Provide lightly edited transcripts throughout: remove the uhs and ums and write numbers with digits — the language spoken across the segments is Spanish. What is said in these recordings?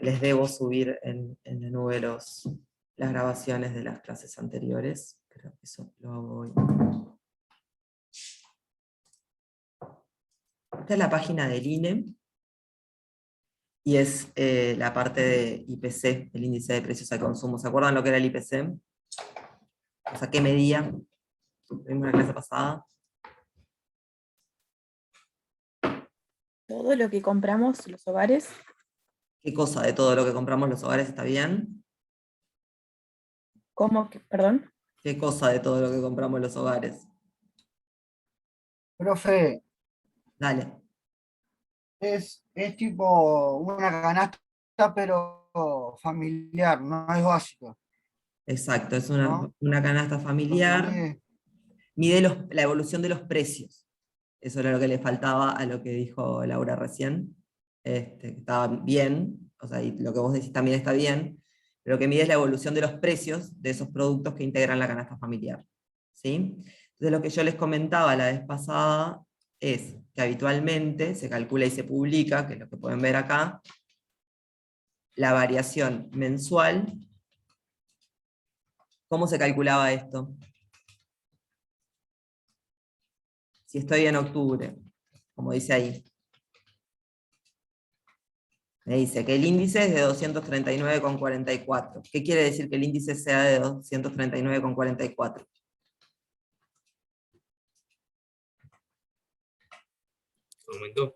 Les debo subir en la nube las grabaciones de las clases anteriores, pero eso lo hago hoy. Esta es la página del INE, y es la parte de IPC, el índice de precios al consumo. ¿Se acuerdan lo que era el IPC? O sea, ¿qué medía? Vimos la clase pasada. Todo lo que compramos los hogares. ¿Qué cosa de todo lo que compramos los hogares está bien? ¿Cómo que, perdón? ¿Qué cosa de todo lo que compramos los hogares? Profe, Dale. es tipo una canasta, pero familiar, no es básica, Exacto, es ¿no? una canasta Lo que familiar. mide. Mide la evolución de los precios. Eso era lo que le faltaba a lo que dijo Laura recién. Que estaba bien, o sea, y lo que vos decís también está bien, pero lo que mide es la evolución de los precios de esos productos que integran la canasta familiar. ¿Sí? Entonces lo que yo les comentaba la vez pasada es que habitualmente se calcula y se publica, que es lo que pueden ver acá, la variación mensual. ¿Cómo se calculaba esto? Si estoy en octubre, como dice ahí, me dice que el índice es de 239,44. ¿Qué quiere decir que el índice sea de 239,44? Aumentó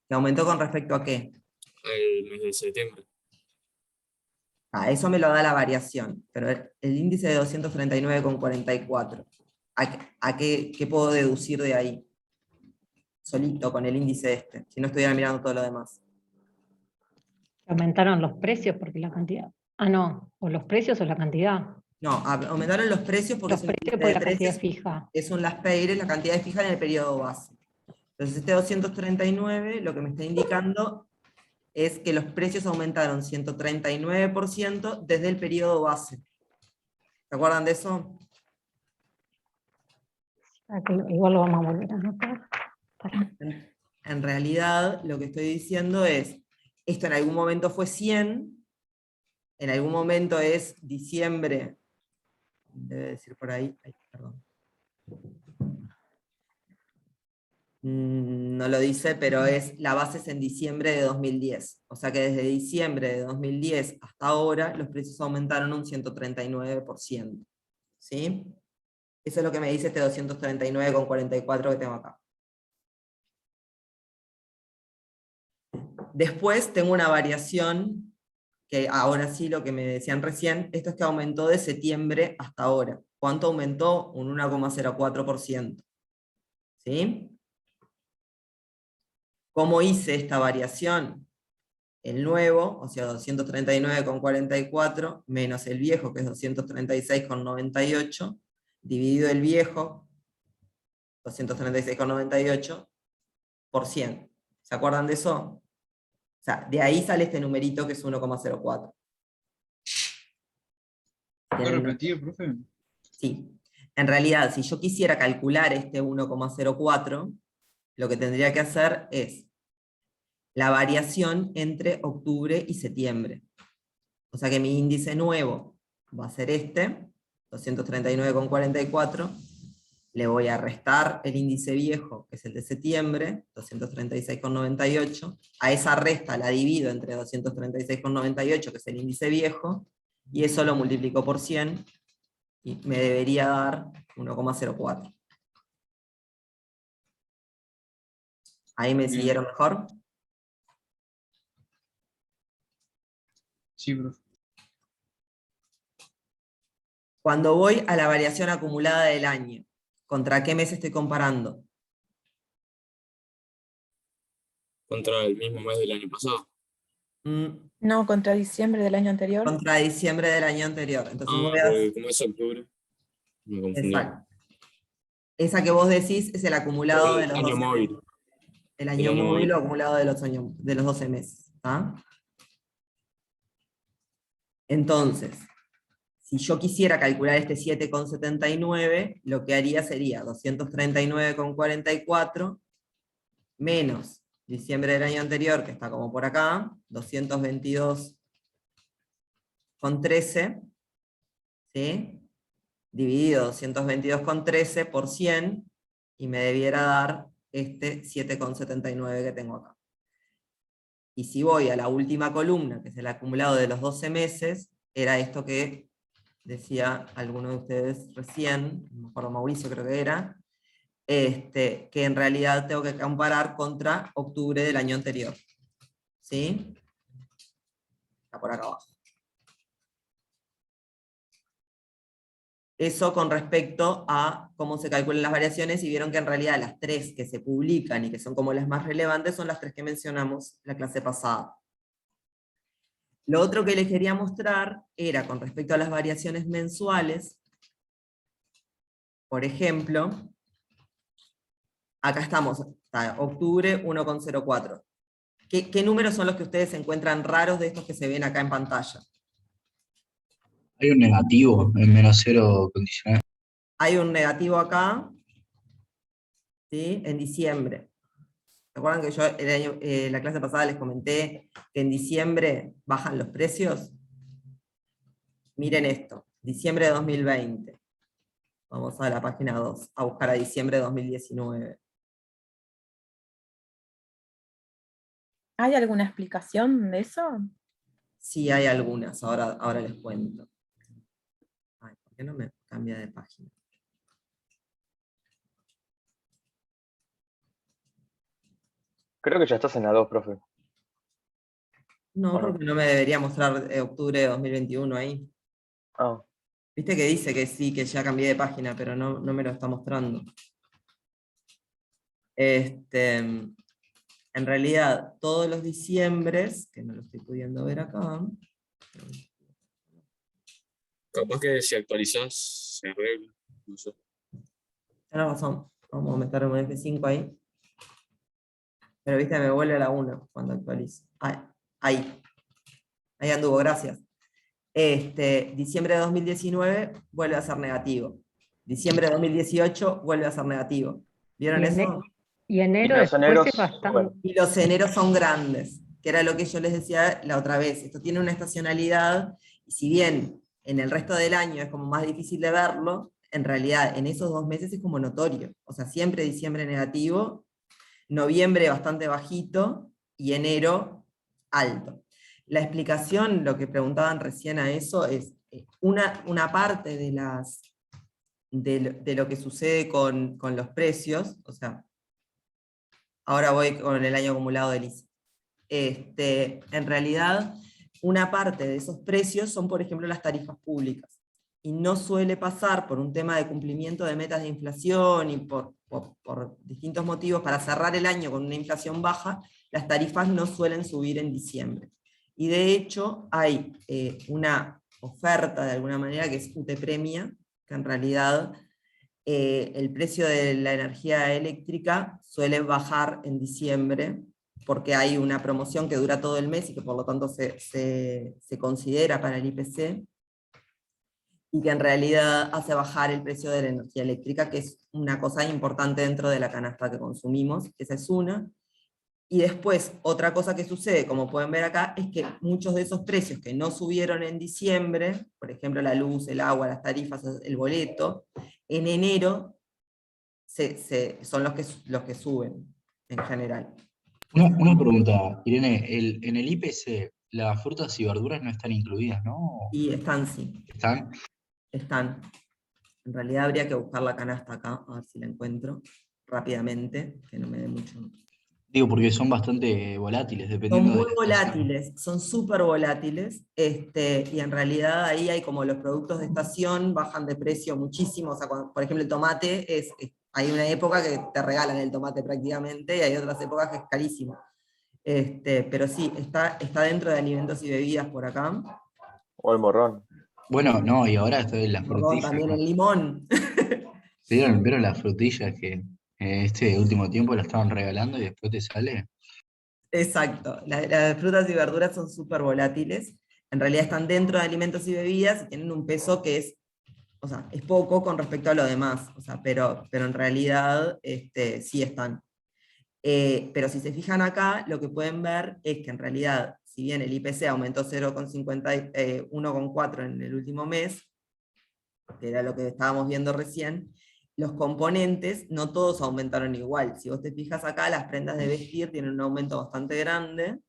¿Que aumentó con respecto a qué? el mes de septiembre. Eso me lo da la variación, pero el índice de 239,44, ¿qué puedo deducir de ahí? Solito, con el índice este, si no estuviera mirando todo lo demás. Aumentaron los precios porque la cantidad. Ah, no, o los precios o la cantidad. No, aumentaron los precios porque Los es un precios índice por de la cantidad precios, fija. es un las Peires, la cantidad es fija en el periodo base. Entonces este 239 lo que me está indicando es que los precios aumentaron 139% desde el periodo base. ¿Se acuerdan de eso? Igual lo vamos a volver a anotar. En realidad, lo que estoy diciendo es, esto en algún momento fue 100, en algún momento es diciembre, debe decir por ahí, perdón. No lo dice, pero la base es en diciembre de 2010. O sea que desde diciembre de 2010 hasta ahora, los precios aumentaron un 139%. ¿Sí? Eso es lo que me dice este 239,44 que tengo acá. Después tengo una variación, que ahora sí lo que me decían recién, esto es que aumentó de septiembre hasta ahora. ¿Cuánto aumentó? Un 1,04%. ¿Sí? ¿Cómo hice esta variación? El nuevo, o sea, 239,44, menos el viejo, que es 236,98, dividido el viejo, 236,98, por 100. ¿Se acuerdan de eso? O sea, de ahí sale este numerito que es 1,04. ¿Puedo repetir, profe? Sí. En realidad, si yo quisiera calcular este 1,04, lo que tendría que hacer es la variación entre octubre y septiembre. O sea que mi índice nuevo va a ser este, 239,44. Le voy a restar el índice viejo, que es el de septiembre, 236,98. A esa resta la divido entre 236,98, que es el índice viejo, y eso lo multiplico por 100, y me debería dar 1,04. ¿Ahí me Bien. siguieron mejor? Sí, profe. Cuando voy a la variación acumulada del año, ¿contra qué mes estoy comparando? Contra el mismo mes del año pasado. No, contra diciembre del año anterior. Contra diciembre del año anterior. Entonces voy a... Porque como es octubre, me confundí. Exacto. Esa que vos decís es el acumulado de los año 12 móvil. meses. El año móvil o acumulado de los 12 meses. ¿Tá? Entonces, si yo quisiera calcular este 7,79, lo que haría sería 239,44 menos diciembre del año anterior, que está como por acá, 222,13, ¿sí? Dividido 222,13 por 100, y me debiera dar este 7,79 que tengo acá. Y si voy a la última columna, que es el acumulado de los 12 meses, era esto que decía alguno de ustedes recién, no me acuerdo, Mauricio creo que era, que en realidad tengo que comparar contra octubre del año anterior. ¿Sí? Está por acá abajo. Eso con respecto a cómo se calculan las variaciones, y vieron que en realidad las 3 que se publican y que son como las más relevantes son las 3 que mencionamos la clase pasada. Lo otro que les quería mostrar era con respecto a las variaciones mensuales. Por ejemplo, acá estamos, está octubre 1,04. ¿Qué números son los que ustedes encuentran raros de estos que se ven acá en pantalla? Hay un negativo en menos cero condicional. Hay un negativo acá, ¿sí? En diciembre. ¿Se acuerdan que yo la clase pasada les comenté que en diciembre bajan los precios? Miren esto, diciembre de 2020. Vamos a la página 2, a buscar a diciembre de 2019. ¿Hay alguna explicación de eso? Sí, hay algunas, ahora les cuento. Ay, ¿por qué no me cambia de página? Creo que ya estás en la 2, profe. No, ¿O no? porque no me debería mostrar octubre de 2021 ahí. Ah, Viste que dice que sí, que ya cambié de página, pero no me lo está mostrando. En realidad, todos los diciembres, que no lo estoy pudiendo ver acá. Capaz que si actualizás se arregla. No sé. Tenés razón, vamos a meter un F5 ahí. Pero viste, me vuelve a la 1 cuando actualizo. Ahí anduvo, gracias. Diciembre de 2019 vuelve a ser negativo. Diciembre de 2018 vuelve a ser negativo. ¿Vieron eso? Y enero y los después eneros, es bastante. bueno, Y los eneros son grandes, que era lo que yo les decía la otra vez. Esto tiene una estacionalidad, y si bien en el resto del año es como más difícil de verlo, en realidad en esos 2 meses es como notorio. O sea, siempre diciembre negativo, noviembre bastante bajito, y enero alto. La explicación, lo que preguntaban recién a eso, es una parte de lo que sucede con los precios, o sea, ahora voy con el año acumulado del ICE. En realidad, una parte de esos precios son, por ejemplo, las tarifas públicas. Y no suele pasar por un tema de cumplimiento de metas de inflación y por distintos motivos, para cerrar el año con una inflación baja, las tarifas no suelen subir en diciembre. Y de hecho hay una oferta de alguna manera que es UTE-Premia, que en realidad el precio de la energía eléctrica suele bajar en diciembre, porque hay una promoción que dura todo el mes y que por lo tanto se considera para el IPC, y que en realidad hace bajar el precio de la energía eléctrica, que es una cosa importante dentro de la canasta que consumimos. Esa es una. Y después, otra cosa que sucede, como pueden ver acá, es que muchos de esos precios que no subieron en diciembre, por ejemplo la luz, el agua, las tarifas, el boleto, en enero son los que suben en general. Una pregunta, Irene, en el IPC las frutas y verduras no están incluidas, ¿no? Y están, sí. ¿Están? Están. En realidad habría que buscar la canasta acá, a ver si la encuentro rápidamente, que no me dé mucho. Digo, porque son bastante volátiles, Son dependiendo de muy la estación. volátiles, son súper volátiles, y en realidad ahí hay como los productos de estación bajan de precio muchísimo. O sea, por ejemplo el tomate, hay una época que te regalan el tomate prácticamente, y hay otras épocas que es carísimo. Pero sí, está dentro de alimentos y bebidas por acá. o el morrón. Bueno, no, y ahora esto de las Perdón, frutillas, también ¿no? el limón. ¿Vieron las frutillas que este último tiempo la estaban regalando y después te sale? Exacto, las frutas y verduras son súper volátiles, en realidad están dentro de alimentos y bebidas y tienen un peso que es, o sea, es poco con respecto a lo demás, o sea, pero en realidad sí están. Pero si se fijan acá, lo que pueden ver es que en realidad, si bien el IPC aumentó 1,4 en el último mes, que era lo que estábamos viendo recién, los componentes no todos aumentaron igual. Si vos te fijas acá, las prendas de vestir tienen un aumento bastante grande,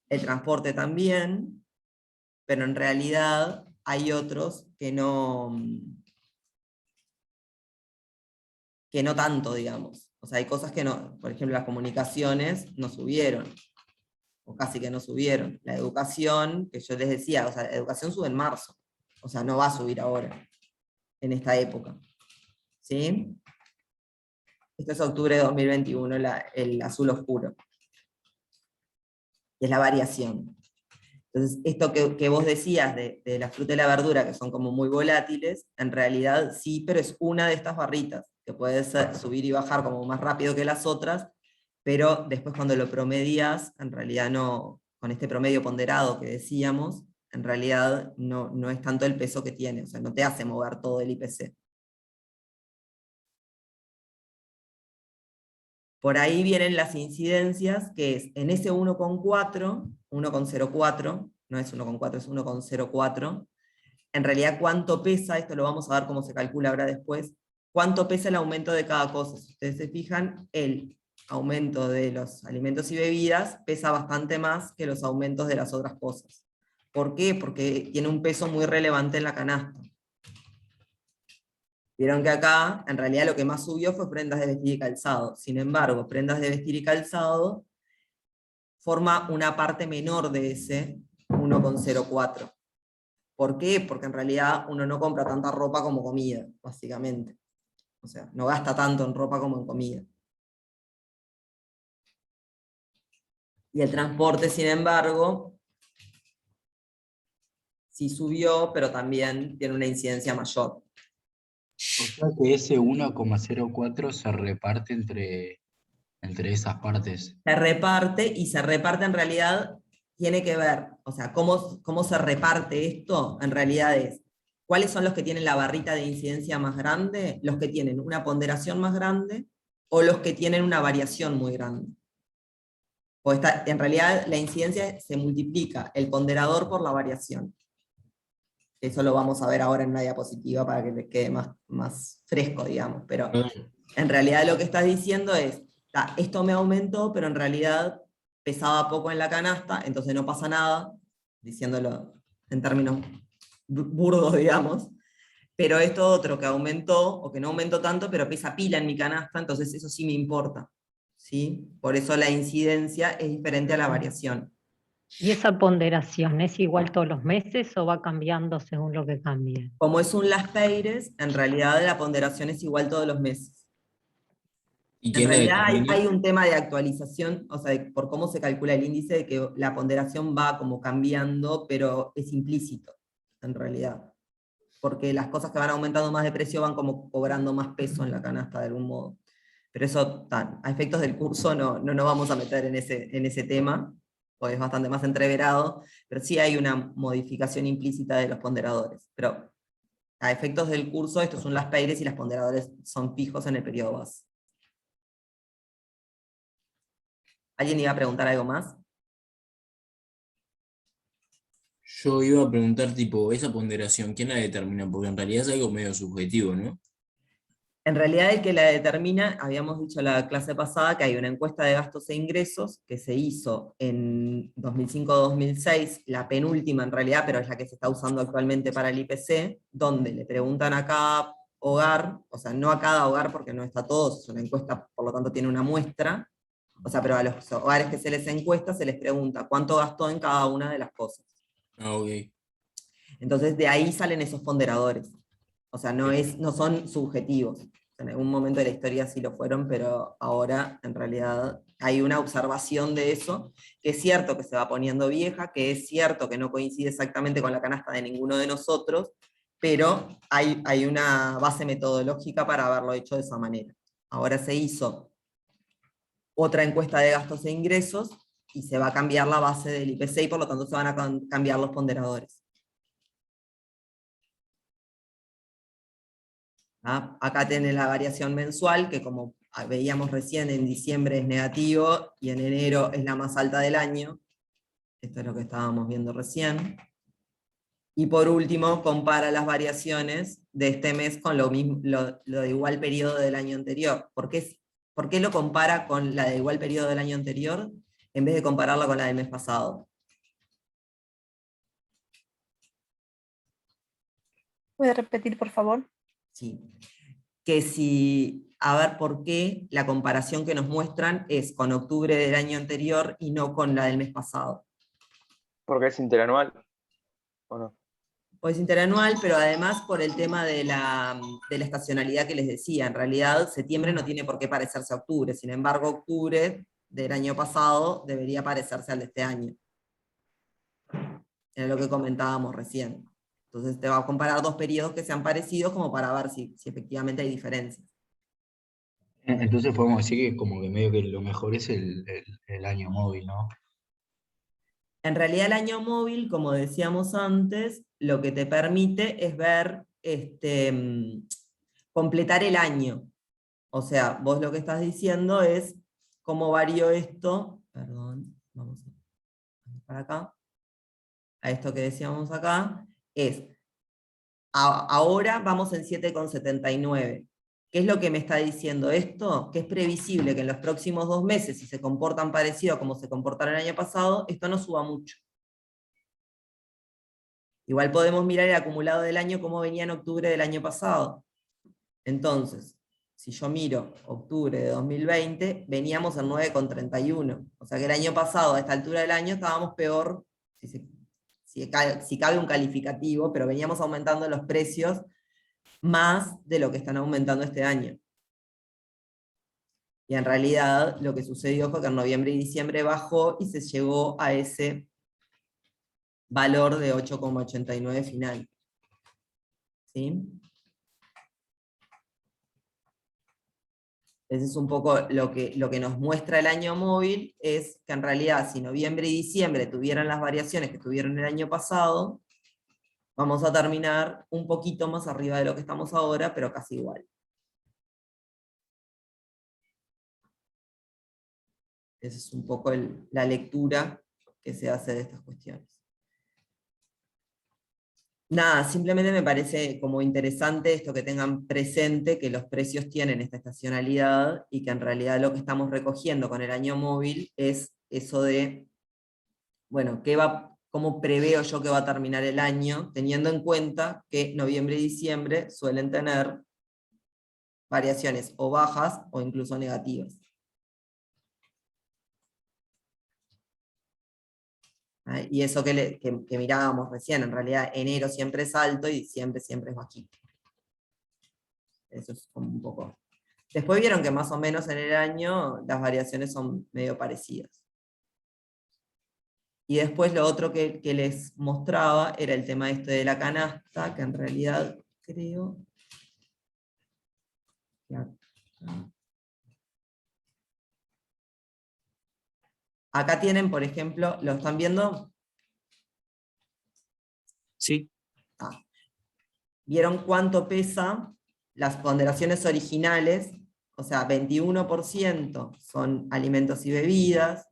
el transporte también, pero en realidad hay otros que no tanto, digamos. O sea, hay cosas que no, por ejemplo, las comunicaciones no subieron, o casi que no subieron. La educación, que yo les decía, o sea, la educación sube en marzo, o sea, no va a subir ahora, en esta época. ¿Sí? Esto es octubre de 2021, el azul oscuro. Es la variación. Entonces, esto que vos decías de la fruta y la verdura, que son como muy volátiles, en realidad sí, pero es una de estas barritas, que puede subir y bajar como más rápido que las otras, pero después cuando lo promedias, en realidad no, con este promedio ponderado que decíamos, en realidad no es tanto el peso que tiene, o sea, no te hace mover todo el IPC. Por ahí vienen las incidencias, que es en ese 1,4, 1,04, no es 1,4, es 1,04, en realidad cuánto pesa, esto lo vamos a ver cómo se calcula ahora después, cuánto pesa el aumento de cada cosa. Si ustedes se fijan, el aumento de los alimentos y bebidas pesa bastante más que los aumentos de las otras cosas. ¿Por qué? Porque tiene un peso muy relevante en la canasta. Vieron que acá, en realidad lo que más subió fue prendas de vestir y calzado. Sin embargo, prendas de vestir y calzado forma una parte menor de ese 1,04. ¿Por qué? Porque en realidad uno no compra tanta ropa como comida, básicamente. O sea, no gasta tanto en ropa como en comida. Y el transporte, sin embargo, sí subió, pero también tiene una incidencia mayor. O sea que ese 1,04 se reparte entre esas partes. Se reparte, y se reparte en realidad, tiene que ver, o sea, cómo se reparte esto, en realidad es, ¿cuáles son los que tienen la barrita de incidencia más grande? Los que tienen una ponderación más grande, o los que tienen una variación muy grande. O en realidad la incidencia se multiplica el ponderador por la variación. Eso lo vamos a ver ahora en una diapositiva para que les quede más fresco, digamos, pero en realidad lo que estás diciendo es, esto me aumentó, pero en realidad pesaba poco en la canasta, entonces no pasa nada, diciéndolo en términos burdos, digamos, pero esto otro que aumentó, o que no aumentó tanto, pero pesa pila en mi canasta, entonces eso sí me importa. ¿Sí? Por eso la incidencia es diferente a la variación. ¿Y esa ponderación es igual todos los meses o va cambiando según lo que cambie? Como es un Las Peires, en realidad la ponderación es igual todos los meses. ¿Y En quién la realidad determina? hay un tema de actualización, o sea, por cómo se calcula el índice, de que la ponderación va como cambiando, pero es implícito, en realidad. Porque las cosas que van aumentando más de precio van como cobrando más peso en la canasta de algún modo. Pero eso, a efectos del curso, no nos vamos a meter en ese tema, porque es bastante más entreverado, pero sí hay una modificación implícita de los ponderadores. Pero a efectos del curso, estos son las Peires y las ponderadores son fijos en el periodo base. ¿Alguien iba a preguntar algo más? Yo iba a preguntar, tipo, esa ponderación, ¿quién la determina? Porque en realidad es algo medio subjetivo, ¿no? En realidad el que la determina, habíamos dicho la clase pasada que hay una encuesta de gastos e ingresos que se hizo en 2005-2006, la penúltima en realidad, pero es la que se está usando actualmente para el IPC, donde le preguntan a cada hogar, o sea, no a cada hogar porque no está todo, es una encuesta, por lo tanto tiene una muestra, o sea, pero a los hogares que se les encuesta se les pregunta cuánto gastó en cada una de las cosas. Ah, ok. Entonces de ahí salen esos ponderadores. O sea, no son subjetivos. En algún momento de la historia sí lo fueron, pero ahora en realidad hay una observación de eso, que es cierto que se va poniendo vieja, que es cierto que no coincide exactamente con la canasta de ninguno de nosotros, pero hay una base metodológica para haberlo hecho de esa manera. Ahora se hizo otra encuesta de gastos e ingresos, y se va a cambiar la base del IPC, y por lo tanto se van a cambiar los ponderadores. Acá tenés la variación mensual, que como veíamos recién en diciembre es negativo y en enero es la más alta del año. Esto es lo que estábamos viendo recién. Y por último, compara las variaciones de este mes con lo de igual periodo del año anterior. ¿Por qué lo compara con la de igual periodo del año anterior en vez de compararla con la del mes pasado? ¿Puede repetir, por favor? Sí. Que si, a ver por qué la comparación que nos muestran es con octubre del año anterior y no con la del mes pasado. Porque es interanual, ¿o no? Pues interanual, pero además por el tema de la estacionalidad que les decía. En realidad, septiembre no tiene por qué parecerse a octubre, sin embargo, octubre del año pasado debería parecerse al de este año. Era lo que comentábamos recién. Entonces te va a comparar dos periodos que sean parecidos como para ver si efectivamente hay diferencias. Entonces podemos decir que como que medio que lo mejor es el año móvil, ¿no? En realidad el año móvil, como decíamos antes, lo que te permite es ver, completar el año. O sea, vos lo que estás diciendo es cómo varió esto, perdón, vamos para acá, a esto que decíamos acá, es, ahora vamos en 7,79. ¿Qué es lo que me está diciendo esto? Que es previsible que en los próximos 2 meses, si se comportan parecido a como se comportaron el año pasado, esto no suba mucho. Igual podemos mirar el acumulado del año cómo venía en octubre del año pasado. Entonces, si yo miro octubre de 2020, veníamos en 9,31. O sea que el año pasado, a esta altura del año, estábamos peor, si cabe un calificativo, pero veníamos aumentando los precios más de lo que están aumentando este año. Y en realidad lo que sucedió fue que en noviembre y diciembre bajó y se llegó a ese valor de 8,89 final. ¿Sí? Ese es un poco lo que nos muestra el año móvil, es que en realidad si noviembre y diciembre tuvieran las variaciones que tuvieron el año pasado, vamos a terminar un poquito más arriba de lo que estamos ahora, pero casi igual. Esa es un poco la lectura que se hace de estas cuestiones. Nada, simplemente me parece como interesante esto que tengan presente que los precios tienen esta estacionalidad y que en realidad lo que estamos recogiendo con el año móvil es eso de, bueno, ¿cómo preveo yo que va a terminar el año? Teniendo en cuenta que noviembre y diciembre suelen tener variaciones o bajas o incluso negativas. Y eso que mirábamos recién, en realidad enero siempre es alto y diciembre siempre es bajito. Eso es como un poco. Después vieron que más o menos en el año las variaciones son medio parecidas. Y después lo otro que les mostraba era el tema este de la canasta, que en realidad creo que acá tienen, por ejemplo, ¿lo están viendo? Sí. ¿Vieron cuánto pesa las ponderaciones originales? O sea, 21% son alimentos y bebidas.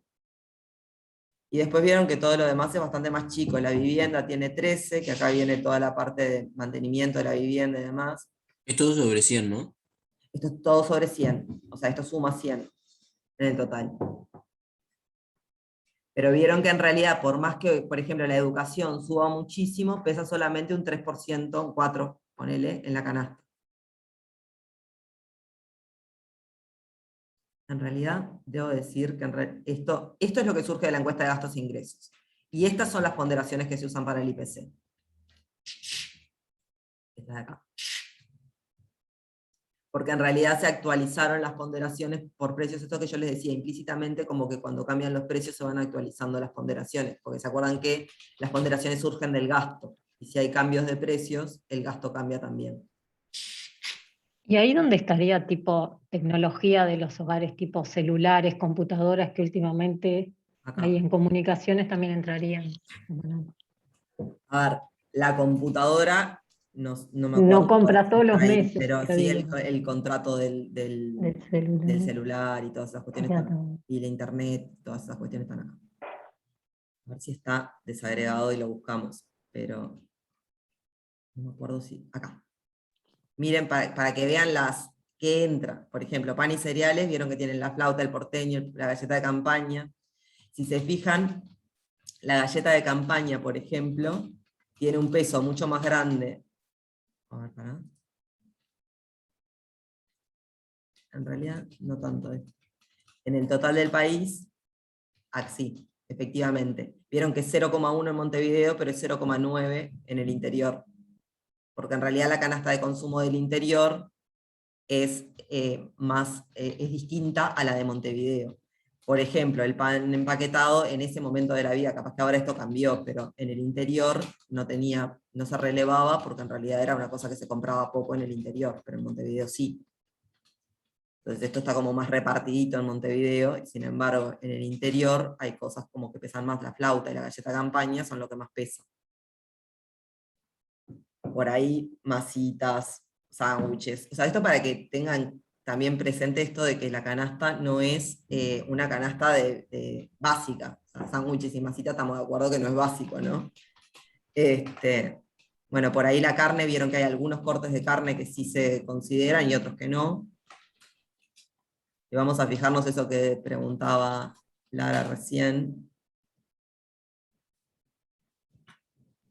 Y después vieron que todo lo demás es bastante más chico. La vivienda tiene 13, que acá viene toda la parte de mantenimiento de la vivienda y demás. Es todo sobre 100, ¿no? Esto es todo sobre 100. O sea, esto suma 100 en el total. Pero vieron que en realidad, por más que, por ejemplo, la educación suba muchísimo, pesa solamente un 3%, un 4%, ponele, en la canasta. En realidad, debo decir que esto es lo que surge de la encuesta de gastos e ingresos. Y estas son las ponderaciones que se usan para el IPC. Esta de acá. Porque en realidad se actualizaron las ponderaciones por precios, esto que yo les decía implícitamente, como que cuando cambian los precios se van actualizando las ponderaciones, porque se acuerdan que las ponderaciones surgen del gasto, y si hay cambios de precios, el gasto cambia también. Y ahí donde estaría tipo tecnología de los hogares, tipo celulares, computadoras, que últimamente Acá. ahí en comunicaciones también entrarían. Bueno, A ver, la computadora no me acuerdo. No compras todos los Ahí, meses, pero pero sí digo, el contrato del del celular. celular y todas esas cuestiones Ya están- está. y la internet, todas esas cuestiones están acá. A ver si está desagregado y lo buscamos, pero no me acuerdo si. Acá. Miren, para que vean las que entra. Por ejemplo, pan y cereales, vieron que tienen la flauta, el porteño, la galleta de campaña. Si se fijan, la galleta de campaña, por ejemplo, tiene un peso mucho más grande. A ver, pará. En realidad, no tanto. En el total del país, sí, efectivamente. Vieron que es 0,1 en Montevideo, pero es 0,9 en el interior. Porque en realidad la canasta de consumo del interior es, es distinta a la de Montevideo. Por ejemplo, el pan empaquetado en ese momento de la vida, capaz que ahora esto cambió, pero en el interior no se relevaba porque en realidad era una cosa que se compraba poco en el interior, pero en Montevideo sí. Entonces esto está como más repartidito en Montevideo, y sin embargo en el interior hay cosas como que pesan más, la flauta y la galleta de campaña son lo que más pesa. Por ahí masitas, sándwiches. O sea, esto para que tengan también presente esto de que la canasta no es una canasta básica. O sea, sándwiches y masitas estamos de acuerdo que no es básico, ¿no? Bueno, por ahí la carne, vieron que hay algunos cortes de carne que sí se consideran y otros que no. Y vamos a fijarnos eso que preguntaba Lara recién.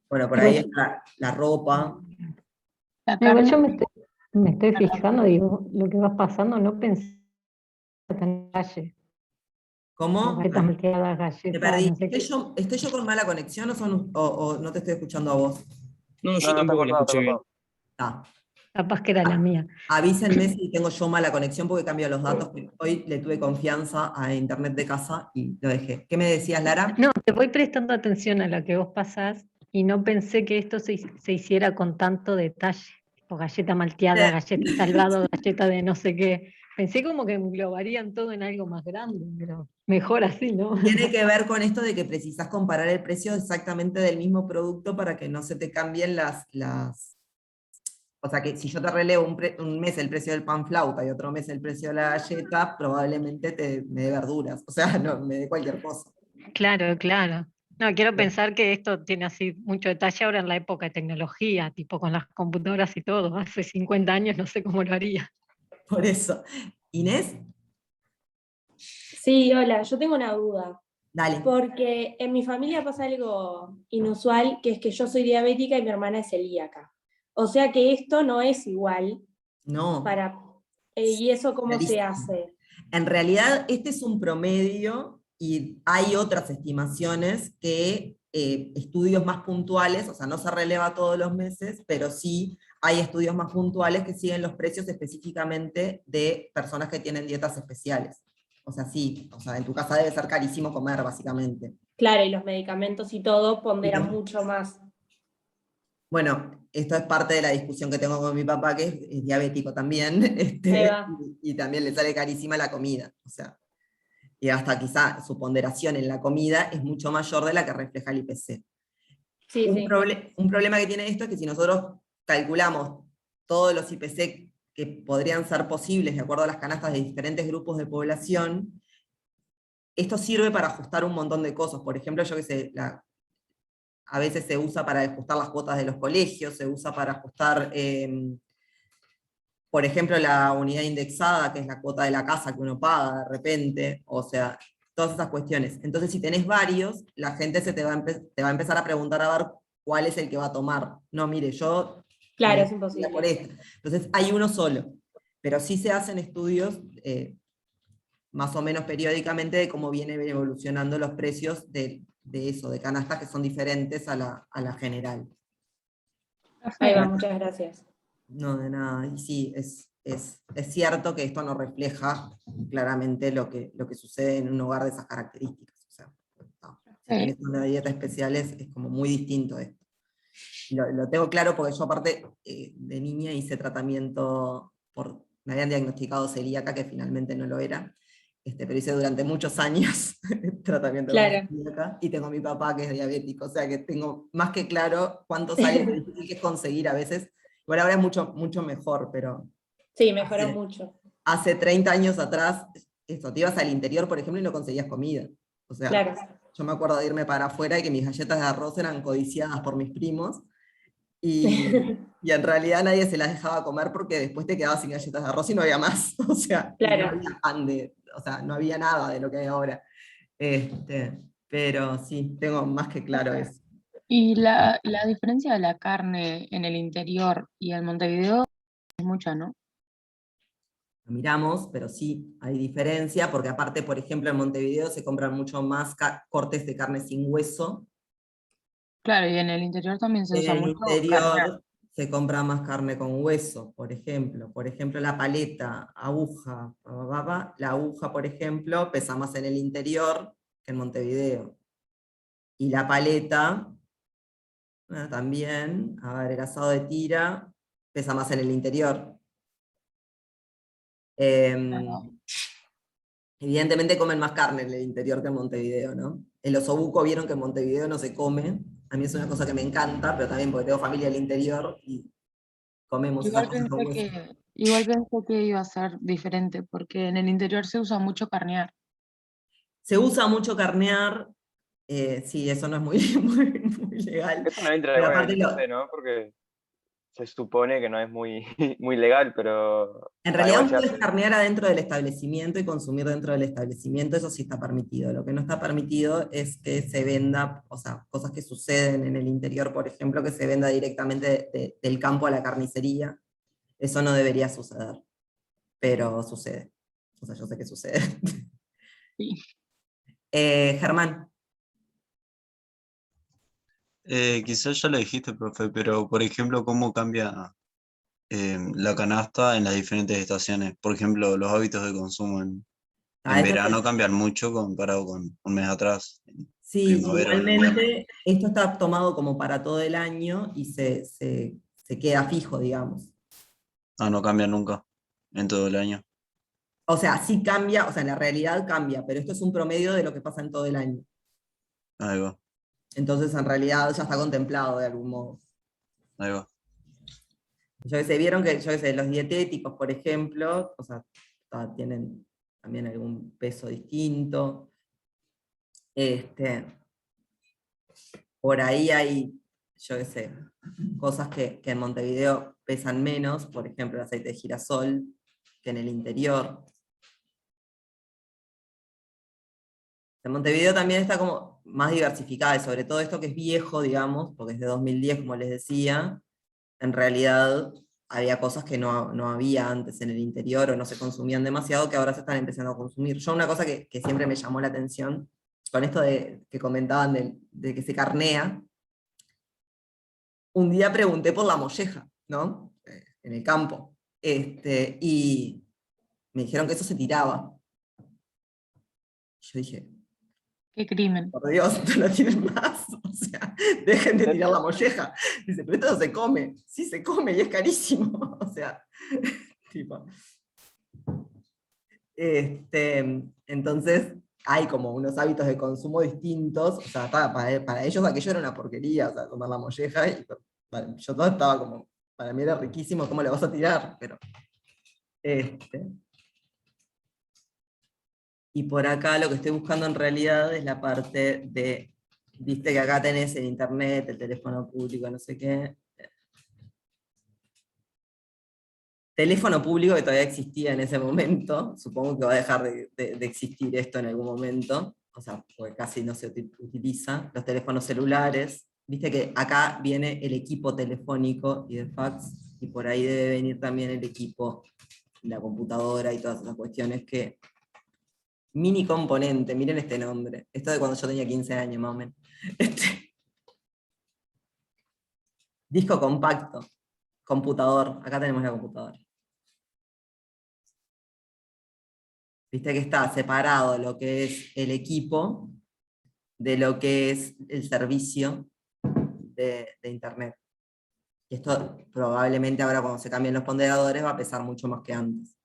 Bueno, por ahí está la ropa. Igual yo me estoy fijando, digo, lo que va pasando, no pensé en calle. ¿Cómo? Galletas malteadas, Te galletas, perdí. no sé qué. ¿Estoy yo con mala conexión o no te estoy escuchando a vos? No, No, yo no, está tampoco la cortado, está escuché bien. cortado. Ah, Capaz que era la mía. avísenme si tengo yo mala conexión porque cambio los datos. Hoy le tuve confianza a internet de casa y lo dejé. ¿Qué me decías, Lara? No, te voy prestando atención a lo que vos pasás y no pensé que esto se hiciera con tanto detalle. Tipo galleta malteada, galleta salvado, galleta de no sé qué. Pensé como que englobarían todo en algo más grande, pero mejor así, ¿no? Tiene que ver con esto de que precisas comparar el precio exactamente del mismo producto para que no se te cambien O sea que si yo te relevo un mes el precio del pan flauta y otro mes el precio de la galleta, probablemente me dé verduras. O sea, no, me dé cualquier cosa. Claro, claro. No, quiero pensar que esto tiene así mucho detalle ahora en la época de tecnología, tipo con las computadoras y todo. Hace 50 años no sé cómo lo haría. Por eso. Inés, Sí, hola, yo tengo una duda, dale. porque en mi familia pasa algo inusual, que es que yo soy diabética y mi hermana es celíaca. O sea que esto no es igual No. para... ¿Y eso cómo se Clarísimo. hace? En realidad, este es un promedio y hay otras estimaciones que estudios más puntuales, o sea, no se releva todos los meses, pero sí hay estudios más puntuales que siguen los precios específicamente de personas que tienen dietas especiales. O sea, sí, o sea, en tu casa debe ser carísimo comer, básicamente. Claro, y los medicamentos y todo Y ponderan los- mucho más. Bueno, esto es parte de la discusión que tengo con mi papá, que es diabético también, Ahí va. y también le sale carísima la comida. O sea, y hasta quizá su ponderación en la comida es mucho mayor de la que refleja el IPC. Sí, sí. Un problema que tiene esto es que si nosotros calculamos todos los IPC que podrían ser posibles de acuerdo a las canastas de diferentes grupos de población, esto sirve para ajustar un montón de cosas. Por ejemplo, yo que sé, a veces se usa para ajustar las cuotas de los colegios, se usa para ajustar, por ejemplo, la unidad indexada, que es la cuota de la casa que uno paga de repente, o sea, todas esas cuestiones. Entonces, si tenés varios, la gente te va a empezar a preguntar a ver cuál es el que va a tomar. No, mire, yo Claro, me es voy por imposible. esto. Entonces, hay uno solo, pero sí se hacen estudios más o menos periódicamente de cómo vienen evolucionando los precios de eso, de canastas que son diferentes a la general. Ahí va, muchas gracias. No, de nada. Y sí, es cierto que esto no refleja claramente lo que sucede en un hogar de esas características. O sea, no. Si tenés una dieta especial es como muy distinto esto. Lo tengo claro porque yo aparte de niña hice tratamiento me habían diagnosticado celíaca, que finalmente no lo era, pero hice durante muchos años tratamiento Claro. con celíaca, y tengo a mi papá que es diabético, o sea que tengo más que claro cuánto sale lo difícil que es conseguir a veces. Bueno, ahora es mucho, mucho mejor, pero Sí, mejoró hace, mucho. hace 30 años atrás, te ibas al interior, por ejemplo, y no conseguías comida. O sea, Claro. yo me acuerdo de irme para afuera y que mis galletas de arroz eran codiciadas por mis primos, y en realidad nadie se las dejaba comer porque después te quedabas sin galletas de arroz y no había más. O sea, y no Claro. había pan o sea, no había nada de lo que hay ahora. Pero sí, tengo más que claro eso. Y la diferencia de la carne en el interior y en Montevideo es mucha, ¿no? Lo miramos, pero sí hay diferencia, porque aparte, por ejemplo, en Montevideo se compran mucho más cortes de carne sin hueso. Claro, y en el interior también se En usa el mucho carne. interior se compra más carne con hueso, por ejemplo. Por ejemplo, la paleta, aguja, la aguja, por ejemplo, pesa más en el interior que en Montevideo. Y la paleta, también, a ver, el asado de tira pesa más en el interior. Evidentemente comen más carne en el interior que en Montevideo, ¿no? El osobuco vieron que en Montevideo no se come. A mí es una cosa que me encanta, pero también porque tengo familia del interior y comemos esas cosas con hueso. Igual pensé que iba a ser diferente, porque en el interior se usa mucho carnear. Se usa mucho carnear, sí, eso no es muy, muy legal. Eso no entra Pero igual en el aparte debate, ¿no? Porque se supone que no es muy, muy legal, pero en realidad igual vos se podés hace. carnear adentro del establecimiento y consumir dentro del establecimiento, eso sí está permitido. Lo que no está permitido es que se venda, o sea, cosas que suceden en el interior, por ejemplo, que se venda directamente del campo a la carnicería. Eso no debería suceder, pero sucede. O sea, yo sé que sucede. Sí. Germán. Quizás ya lo dijiste, profe, pero por ejemplo, ¿cómo cambia la canasta en las diferentes estaciones? Por ejemplo, los hábitos de consumo en Esto verano cambian mucho comparado con un mes atrás, en sí, primavera o en invierno. igualmente, esto está tomado como para todo el año y se queda fijo, digamos. Ah, no cambia nunca en todo el año. O sea, sí cambia, o sea, en la realidad cambia, pero esto es un promedio de lo que pasa en todo el año. Ahí va, Entonces, en realidad ya está contemplado de algún modo. ahí va. Yo que sé, vieron que, yo que sé, los dietéticos, por ejemplo, o sea, tienen también algún peso distinto. Por ahí hay, yo qué sé, cosas que en Montevideo pesan menos, por ejemplo, el aceite de girasol, que en el interior. En Montevideo también está como más diversificada, y sobre todo esto que es viejo, digamos, porque es de 2010, como les decía, en realidad había cosas que no había antes en el interior o no se consumían demasiado, que ahora se están empezando a consumir. Yo una cosa que siempre me llamó la atención, con esto que comentaban de que se carnea, un día pregunté por la molleja, ¿no? En el campo. Y me dijeron que eso se tiraba. Yo dije, Qué crimen. por Dios, no lo tienen más. O sea, dejen de tirar la molleja. Dice, pero esto no se come. Sí se come y es carísimo. O sea, tipo. Entonces, hay como unos hábitos de consumo distintos. O sea, para ellos aquello era una porquería, o sea, tomar la molleja. Y yo todo estaba como, para mí era riquísimo, ¿cómo le vas a tirar? Pero, y por acá lo que estoy buscando en realidad es la parte de, viste que acá tenés el internet, el teléfono público, no sé qué. Teléfono público que todavía existía en ese momento, supongo que va a dejar de existir esto en algún momento, o sea, porque casi no se utiliza, los teléfonos celulares, viste que acá viene el equipo telefónico y de fax, y por ahí debe venir también el equipo, la computadora y todas esas cuestiones que... Mini componente, miren este nombre, esto de cuando yo tenía 15 años más o menos. Disco compacto, computador, acá tenemos la computadora. Viste que está separado lo que es el equipo de lo que es el servicio de internet. Y esto probablemente ahora cuando se cambien los ponderadores va a pesar mucho más que antes.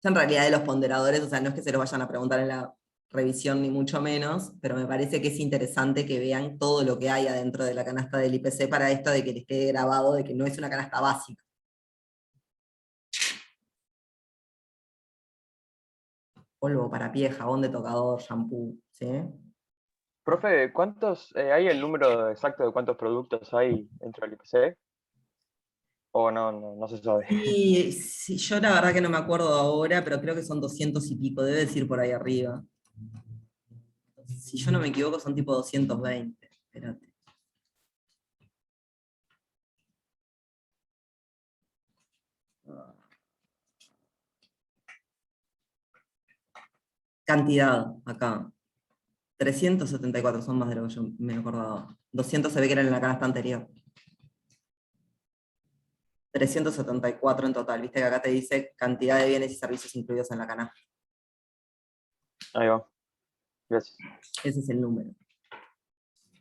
En realidad de los ponderadores, o sea, no es que se lo vayan a preguntar en la revisión ni mucho menos, pero me parece que es interesante que vean todo lo que hay adentro de la canasta del IPC para esto de que les quede grabado de que no es una canasta básica. Polvo para pie, jabón de tocador, shampoo, ¿sí? Profe, ¿cuántos, hay el número exacto de cuántos productos hay dentro del IPC? ¿O no se sabe? Y sí, yo la verdad que no me acuerdo ahora, pero creo que son 200 y pico, debe decir por ahí arriba. Si yo no me equivoco, son tipo 220. Espérate. Cantidad, acá. 374 son más de lo que yo me acordaba. 200 se ve que eran en la canasta anterior. 374 en total. Viste que acá te dice cantidad de bienes y servicios incluidos en la canasta. Ahí va. Gracias. Ese es el número.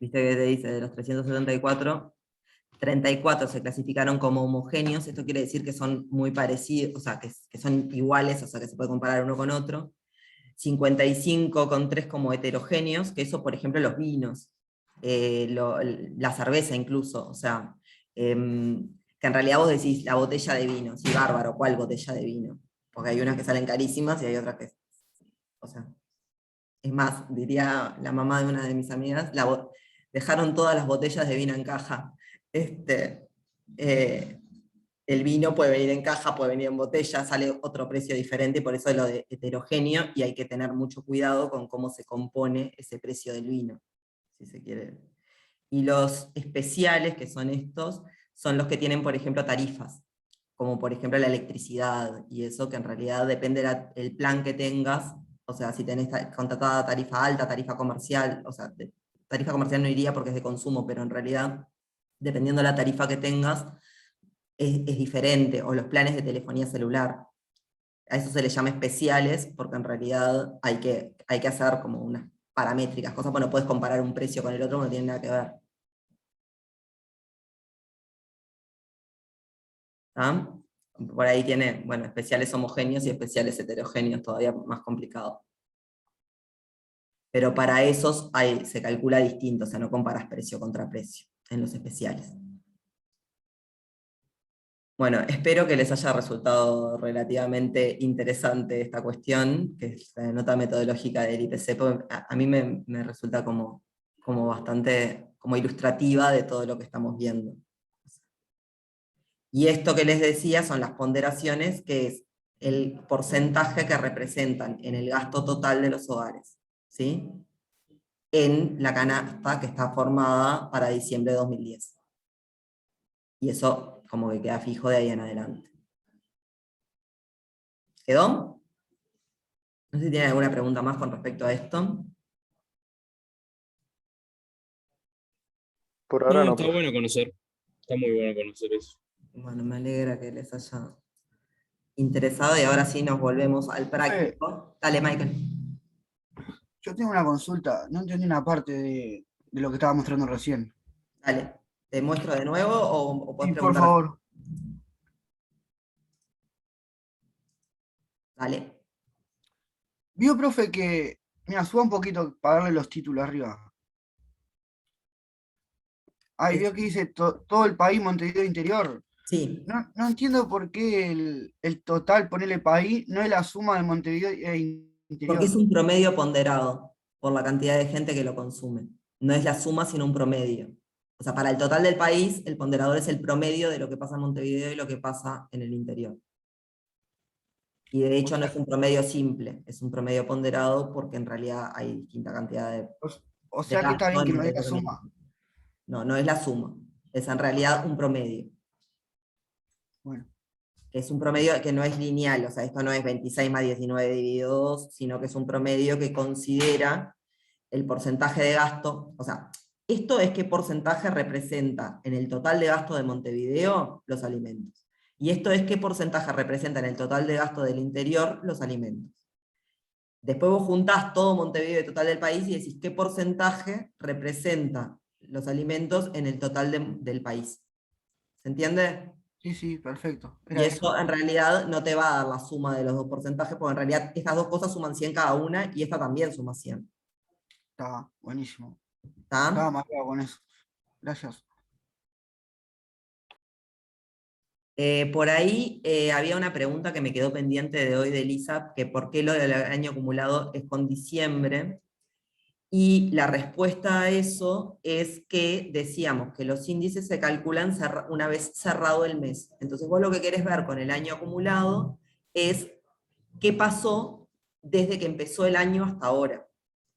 Viste que te dice de los 374, 34 se clasificaron como homogéneos. Esto quiere decir que son muy parecidos, o sea, que son iguales, o sea, que se puede comparar uno con otro. 55,3 como heterogéneos, que eso, por ejemplo, los vinos, la cerveza incluso, o sea, que en realidad vos decís la botella de vino, sí, bárbaro, ¿cuál botella de vino? Porque hay unas que salen carísimas y hay otras que, o sea, es más, diría la mamá de una de mis amigas, dejaron todas las botellas de vino en caja. El vino puede venir en caja, puede venir en botella, sale otro precio diferente, por eso es lo de heterogéneo, y hay que tener mucho cuidado con cómo se compone ese precio del vino, si se quiere. Y los especiales, que son estos, son los que tienen, por ejemplo, tarifas, como por ejemplo la electricidad, y eso que en realidad depende del plan que tengas, o sea, si tenés contratada tarifa alta, tarifa comercial, o sea, tarifa comercial no iría porque es de consumo, pero en realidad, dependiendo de la tarifa que tengas, es diferente, o los planes de telefonía celular. A eso se les llama especiales, porque en realidad hay que hacer como unas paramétricas, cosas, bueno, puedes comparar un precio con el otro, no tiene nada que ver. ¿Ah? Por ahí tiene, bueno, especiales homogéneos y especiales heterogéneos, todavía más complicado. Pero para esos se calcula distinto, o sea, no comparas precio contra precio en los especiales. Bueno, espero que les haya resultado relativamente interesante esta cuestión, que es la nota metodológica del IPC, porque a mí me resulta como bastante como ilustrativa de todo lo que estamos viendo. Y esto que les decía son las ponderaciones, que es el porcentaje que representan en el gasto total de los hogares, ¿sí? En la canasta que está formada para diciembre de 2010. Y eso como que queda fijo de ahí en adelante. ¿Quedó? No sé si tienen alguna pregunta más con respecto a esto. Por ahora no, Está profe. bueno conocer. Está muy bueno conocer eso. Bueno, me alegra que les haya interesado y ahora sí nos volvemos al práctico. Dale, Michael. Yo tengo una consulta, no entendí una parte de lo que estaba mostrando recién. Dale, ¿te muestro de nuevo o puedes Sí, por preguntar? favor. Dale. Vio, profe, que, mira, suba un poquito para darle los títulos arriba. Ahí vio que dice todo el país Montevideo Interior. Sí. No entiendo por qué el total, ponerle país, no es la suma de Montevideo e Interior. Porque es un promedio ponderado por la cantidad de gente que lo consume. No es la suma, sino un promedio. O sea, para el total del país, el ponderador es el promedio de lo que pasa en Montevideo y lo que pasa en el interior. Y de hecho no es un promedio simple, es un promedio ponderado porque en realidad hay distinta cantidad de... O sea que está bien que no es la suma. No, no es la suma. Es en realidad un promedio. Bueno. Es un promedio que no es lineal, o sea, esto no es 26 más 19 dividido 2, sino que es un promedio que considera el porcentaje de gasto, o sea, esto es qué porcentaje representa en el total de gasto de Montevideo los alimentos. Y esto es qué porcentaje representa en el total de gasto del interior los alimentos. Después vos juntás todo Montevideo y el total del país y decís qué porcentaje representa los alimentos en el total del país. ¿Se entiende? Sí, sí, perfecto. Y Era eso en realidad no te va a dar la suma de los dos porcentajes, porque en realidad estas dos cosas suman 100 cada una y esta también suma 100. Está buenísimo. ¿Está? Estaba mareado con eso. Gracias. Por ahí había una pregunta que me quedó pendiente de hoy de Elisa, que por qué lo del año acumulado es con diciembre. Y la respuesta a eso es que decíamos que los índices se calculan una vez cerrado el mes. Entonces vos lo que querés ver con el año acumulado es qué pasó desde que empezó el año hasta ahora.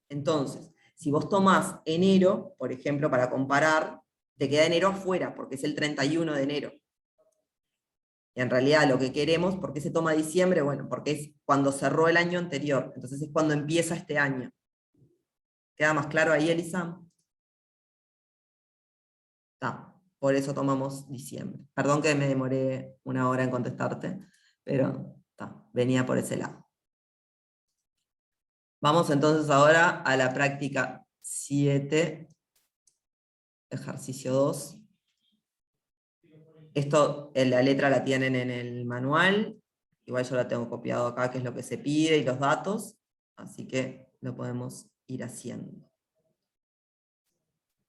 Entonces, si vos tomás enero, por ejemplo, para comparar, te queda enero afuera, porque es el 31 de enero. Y en realidad lo que queremos, ¿por qué se toma diciembre? Bueno, porque es cuando cerró el año anterior, entonces es cuando empieza este año. ¿Queda más claro ahí, Elisa? Está, por eso tomamos diciembre. Perdón que me demoré una hora en contestarte, pero está, venía por ese lado. Vamos entonces ahora a la práctica 7, ejercicio 2. Esto, la letra la tienen en el manual, igual yo la tengo copiado acá, que es lo que se pide y los datos, así que lo podemos ir haciendo.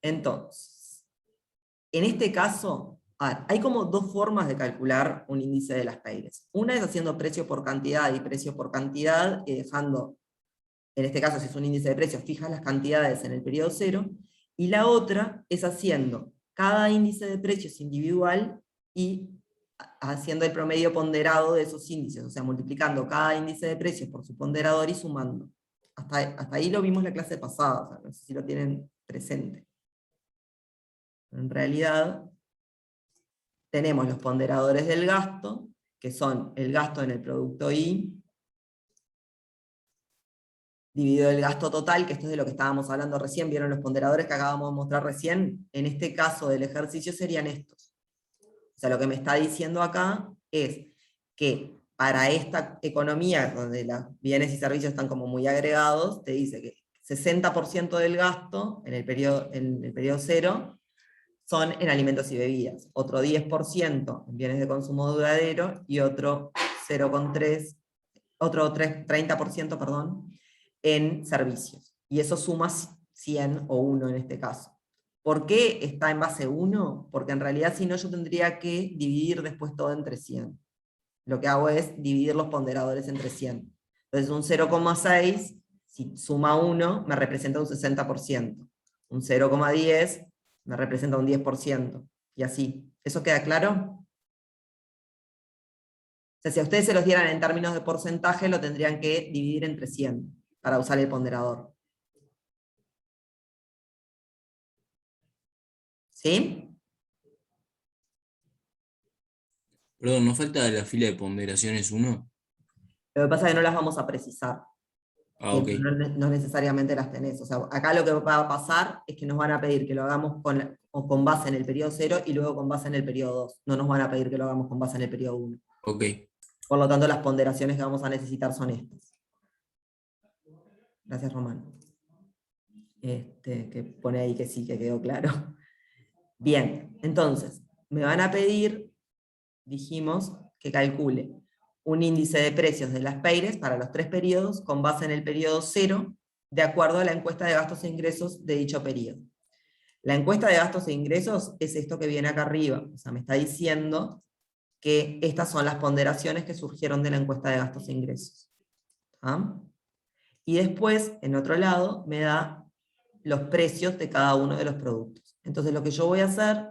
Entonces, en este caso, hay como dos formas de calcular un índice de las Peires. Una es haciendo precio por cantidad y precio por cantidad, y dejando, en este caso si es un índice de precios, fijas las cantidades en el periodo cero, y la otra es haciendo cada índice de precios individual y haciendo el promedio ponderado de esos índices, o sea, multiplicando cada índice de precios por su ponderador y sumando. Hasta ahí lo vimos en la clase pasada, o sea, no sé si lo tienen presente. En realidad, tenemos los ponderadores del gasto, que son el gasto en el producto I, dividido el gasto total, que esto es de lo que estábamos hablando recién, ¿vieron los ponderadores que acabamos de mostrar recién? En este caso del ejercicio serían estos. O sea, lo que me está diciendo acá es que para esta economía, donde los bienes y servicios están como muy agregados, te dice que 60% del gasto en el periodo cero son en alimentos y bebidas, otro 10% en bienes de consumo duradero y otro 30%, perdón, en servicios. Y eso suma 100 o 1 en este caso. ¿Por qué está en base 1? Porque en realidad si no yo tendría que dividir después todo entre 100. Lo que hago es dividir los ponderadores entre 100. Entonces un 0,6, si suma 1, me representa un 60%. Un 0,10 me representa un 10%. Y así. ¿Eso queda claro? O sea, si a ustedes se los dieran en términos de porcentaje, lo tendrían que dividir entre 100 para usar el ponderador. ¿Sí? Perdón, ¿no falta la fila de ponderaciones 1? Lo que pasa es que no las vamos a precisar. Ah, ok. No necesariamente las tenés. O sea, acá lo que va a pasar es que nos van a pedir que lo hagamos con base en el periodo 0 y luego con base en el periodo 2. No nos van a pedir que lo hagamos con base en el periodo 1. Ok. Por lo tanto, las ponderaciones que vamos a necesitar son estas. Gracias, Román. Que pone ahí que sí, que quedó claro. Bien, entonces, me van a pedir, dijimos, que calcule un índice de precios de las Peires para los 3 periodos con base en el periodo 0, de acuerdo a la encuesta de gastos e ingresos de dicho periodo. La encuesta de gastos e ingresos es esto que viene acá arriba, o sea, me está diciendo que estas son las ponderaciones que surgieron de la encuesta de gastos e ingresos. ¿Ah? Y después, en otro lado, me da los precios de cada uno de los productos. Entonces lo que yo voy a hacer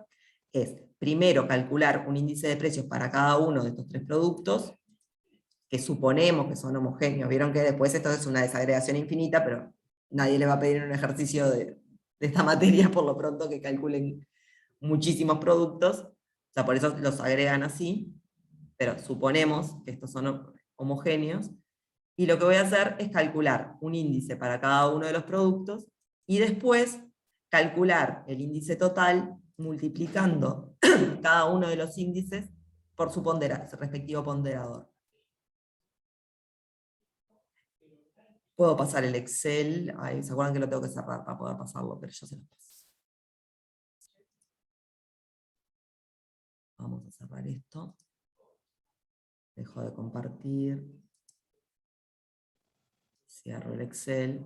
es, primero, calcular un índice de precios para cada uno de estos 3 productos, que suponemos que son homogéneos. Vieron que después esto es una desagregación infinita, pero nadie les va a pedir en un ejercicio de esta materia, por lo pronto, que calculen muchísimos productos. O sea, por eso los agregan así, pero suponemos que estos son homogéneos. Y lo que voy a hacer es calcular un índice para cada uno de los productos, y después calcular el índice total multiplicando cada uno de los índices por su respectivo ponderador. Puedo pasar el Excel, ahí se acuerdan que lo tengo que cerrar para poder pasarlo, pero yo se lo paso. Vamos a cerrar esto. Dejo de compartir. Cierro el Excel.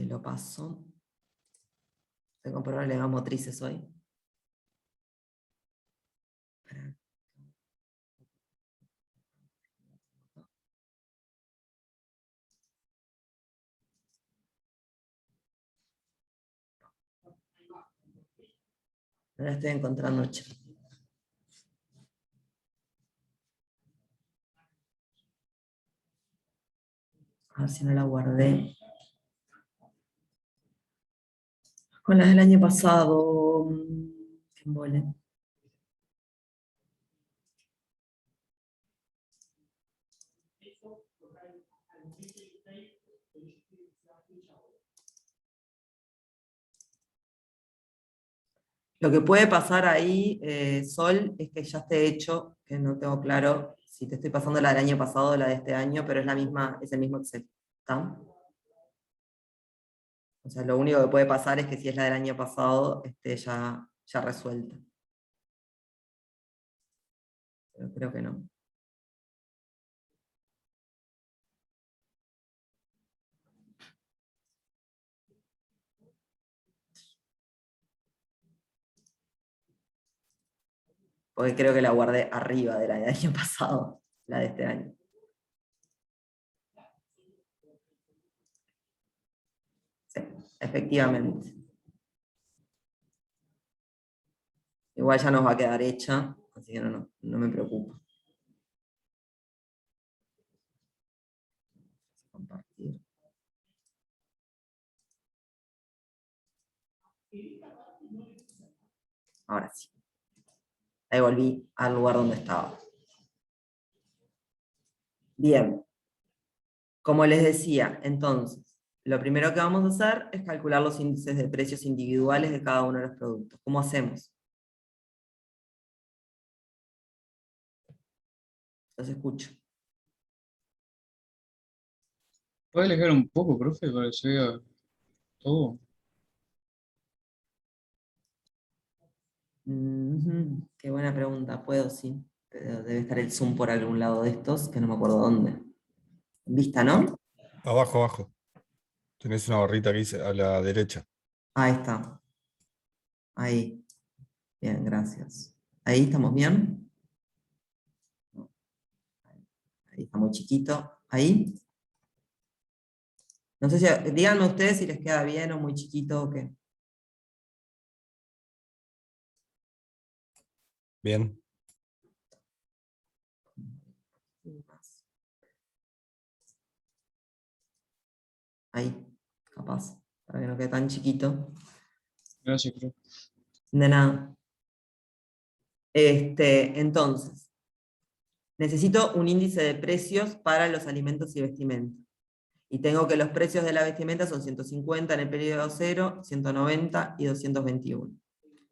Lo paso. Tengo problemas motrices hoy. No la estoy encontrando, che. A ver si no la guardé. Con las del año pasado. Qué embole. Lo que puede pasar ahí, Sol, es que ya esté hecho, que no tengo claro si te estoy pasando la del año pasado o la de este año, pero es la misma, es el mismo Excel. ¿Está? O sea, lo único que puede pasar es que si es la del año pasado, esté ya resuelta. Pero creo que no. Porque creo que la guardé arriba de la del año pasado, la de este año. Sí, efectivamente. Igual ya nos va a quedar hecha, así que no me preocupa. Compartir. Ahora sí. Ahí volví al lugar donde estaba. Bien. Como les decía, entonces, lo primero que vamos a hacer es calcular los índices de precios individuales de cada uno de los productos. ¿Cómo hacemos? Los escucho. ¿Puede alejar un poco, profe, para que se vea todo? Qué buena pregunta. Puedo, sí. Pero debe estar el Zoom por algún lado de estos, que no me acuerdo dónde. Vista, ¿no? Abajo, abajo. Tenés una barrita que dice a la derecha. Ahí está. Ahí. Bien, gracias. ¿Ahí estamos bien? No. Ahí está muy chiquito. ¿Ahí? No sé si, díganme ustedes si les queda bien o muy chiquito o qué. Bien. Ahí, capaz, para que no quede tan chiquito. Gracias, profe. De nada. Entonces, necesito un índice de precios para los alimentos y vestimenta. Y tengo que los precios de la vestimenta son 150 en el periodo 0, 190 y 221.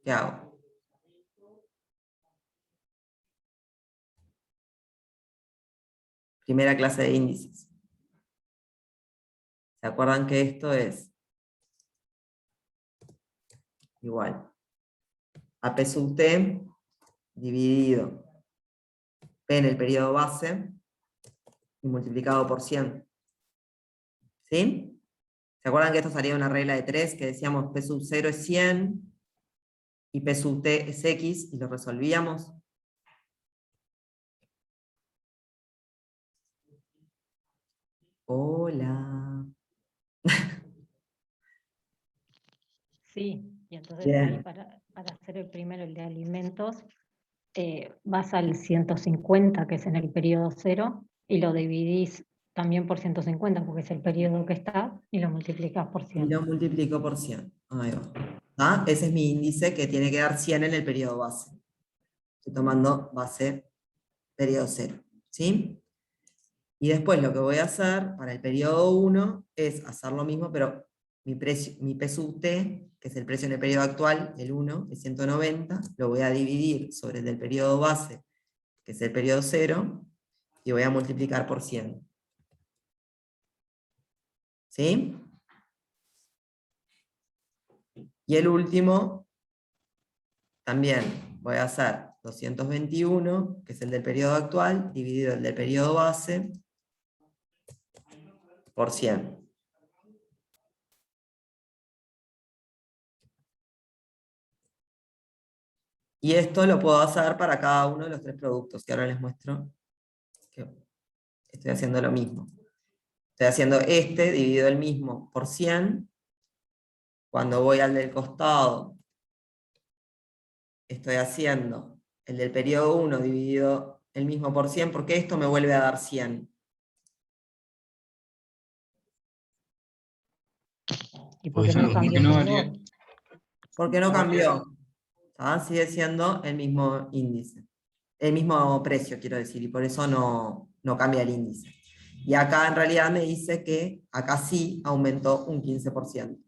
¿Qué hago? Primera clase de índices. ¿Se acuerdan que esto es igual a P sub T dividido P en el periodo base y multiplicado por 100? ¿Sí? ¿Se acuerdan que esto salía de una regla de 3 que decíamos P sub 0 es 100 y P sub T es X y lo resolvíamos? Hola. Sí, y entonces Bien. ahí para hacer el primero, el de alimentos, vas al 150, que es en el periodo 0, y lo dividís también por 150, porque es el periodo que está, y lo multiplicás por Y 100. lo multiplico por 100. Ahí va. ¿Ah? Ese es mi índice que tiene que dar 100 en el periodo base. Estoy tomando base periodo 0. ¿Sí? Y después lo que voy a hacer para el periodo 1 es hacer lo mismo, pero mi P sub T, que es el precio en el periodo actual, el 1, es 190, lo voy a dividir sobre el del periodo base, que es el periodo 0, y voy a multiplicar por 100. ¿Sí? Y el último, también voy a hacer 221, que es el del periodo actual, dividido el del periodo base, por 100. Y esto lo puedo hacer para cada uno de los 3 productos, que ahora les muestro que estoy haciendo lo mismo. Estoy haciendo este dividido el mismo por 100. Cuando voy al del costado, estoy haciendo el del periodo 1 dividido el mismo por 100, porque esto me vuelve a dar 100. ¿Y por qué no Porque cambió no tu varía. valor? Porque no No varía. cambió. Sigue siendo el mismo índice. El mismo precio, quiero decir, y por eso no cambia el índice. Y acá en realidad me dice que acá sí aumentó un 15%.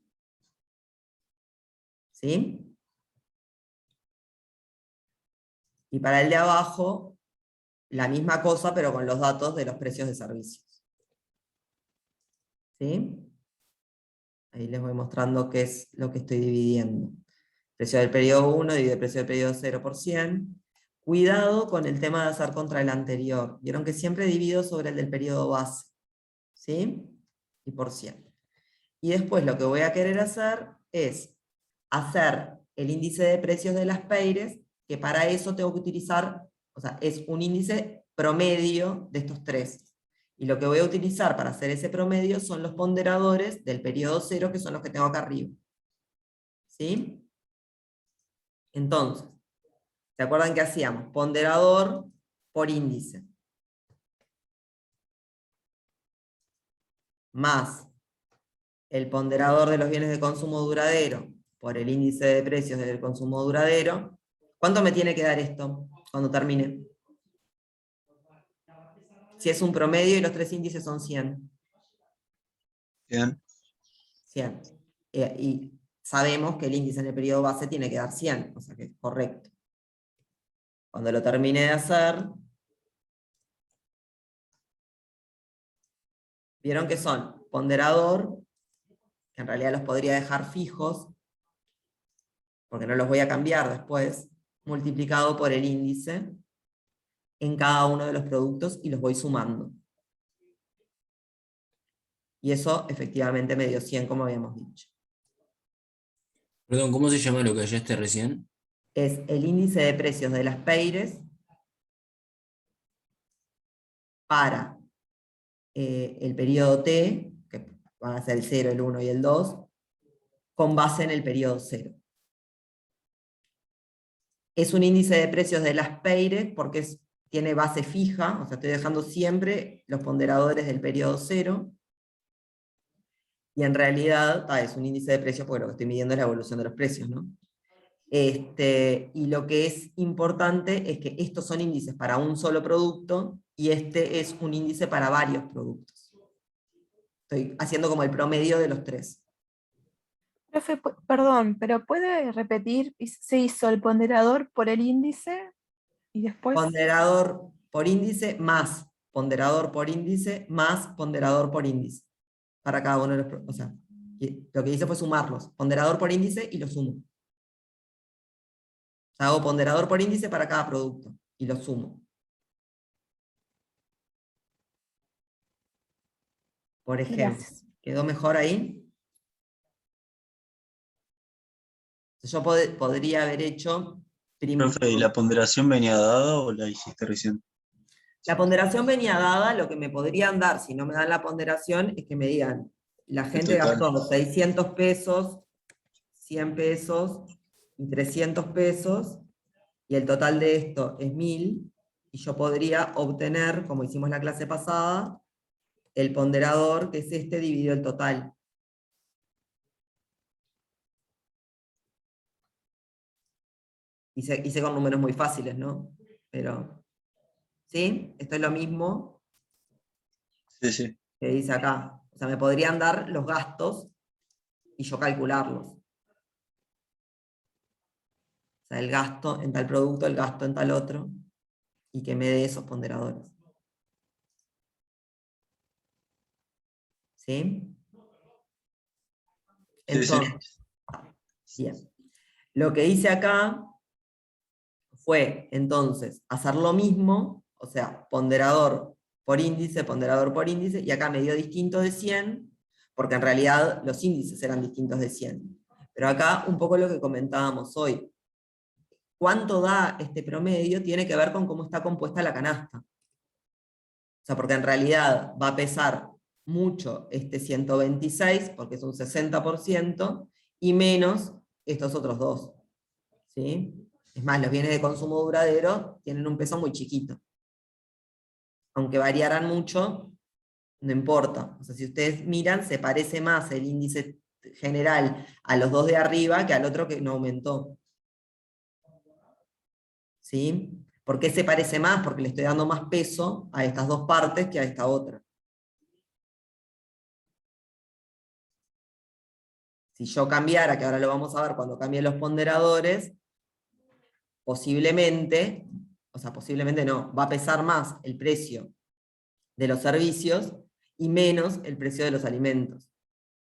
¿Sí? Y para el de abajo, la misma cosa, pero con los datos de los precios de servicios. ¿Sí? Ahí les voy mostrando qué es lo que estoy dividiendo. Precio del periodo 1 dividido el precio del periodo 0 por 100. Cuidado con el tema de hacer contra el anterior. Vieron que siempre divido sobre el del periodo base. ¿Sí? Y por 100. Y después lo que voy a querer hacer es hacer el índice de precios de las PEIRES, que para eso tengo que utilizar, o sea, es un índice promedio de estos 3. Y lo que voy a utilizar para hacer ese promedio son los ponderadores del periodo 0, que son los que tengo acá arriba. ¿Sí? Entonces, ¿se acuerdan que hacíamos? Ponderador por índice. Más el ponderador de los bienes de consumo duradero por el índice de precios del consumo duradero. ¿Cuánto me tiene que dar esto cuando termine? Si es un promedio y los 3 índices son 100. Bien. 100. Y sabemos que el índice en el periodo base tiene que dar 100, o sea que es correcto. Cuando lo termine de hacer, vieron que son ponderador, que en realidad los podría dejar fijos, porque no los voy a cambiar después, multiplicado por el índice en cada uno de los productos y los voy sumando. Y eso efectivamente me dio 100, como habíamos dicho. Perdón, ¿cómo se llama lo que hallaste recién? Es el índice de precios de las PEIRES para el periodo T, que van a ser el 0, el 1 y el 2, con base en el periodo 0. Es un índice de precios de las PEIRES porque tiene base fija, o sea, estoy dejando siempre los ponderadores del periodo 0, y en realidad es un índice de precios porque lo que estoy midiendo es la evolución de los precios, ¿no? Y lo que es importante es que estos son índices para un solo producto y este es un índice para varios productos. Estoy haciendo como el promedio de los 3. Profe, perdón, pero ¿puede repetir? Se hizo el ponderador por el índice y después... Ponderador por índice más ponderador por índice más ponderador por índice. Para cada uno de los... O sea, lo que hice fue sumarlos. Ponderador por índice y lo sumo. O sea, hago ponderador por índice para cada producto y lo sumo. Por ejemplo, Gracias. ¿quedó mejor ahí? Yo podría haber hecho Profe, ¿y la ponderación venía dada o la hiciste recién? la ponderación venía dada, lo que me podrían dar, si no me dan la ponderación, es que me digan, la El gente total. gastó 600 pesos, 100 pesos y 300 pesos, y el total de esto es 1000, y yo podría obtener, como hicimos la clase pasada, el ponderador, que es este, dividido el total. Hice con números muy fáciles, ¿no? Pero, ¿sí? Esto es lo mismo Sí, sí. que dice acá. O sea, me podrían dar los gastos y yo calcularlos. O sea, el gasto en tal producto, el gasto en tal otro, y que me dé esos ponderadores. ¿Sí? Sí, sí. Entonces, Bien. Lo que hice acá fue, entonces, hacer lo mismo, o sea, ponderador por índice, y acá me dio distinto de 100, porque en realidad los índices eran distintos de 100. Pero acá un poco lo que comentábamos hoy. ¿Cuánto da este promedio? Tiene que ver con cómo está compuesta la canasta. O sea, porque en realidad va a pesar mucho este 126, porque es un 60%, y menos estos otros dos. ¿Sí? Es más, los bienes de consumo duradero tienen un peso muy chiquito. Aunque variaran mucho, no importa. O sea, si ustedes miran, se parece más el índice general a los dos de arriba que al otro que no aumentó. ¿Sí? ¿Por qué se parece más? Porque le estoy dando más peso a estas dos partes que a esta otra. Si yo cambiara, que ahora lo vamos a ver cuando cambie los ponderadores, posiblemente, o sea, posiblemente no, va a pesar más el precio de los servicios y menos el precio de los alimentos.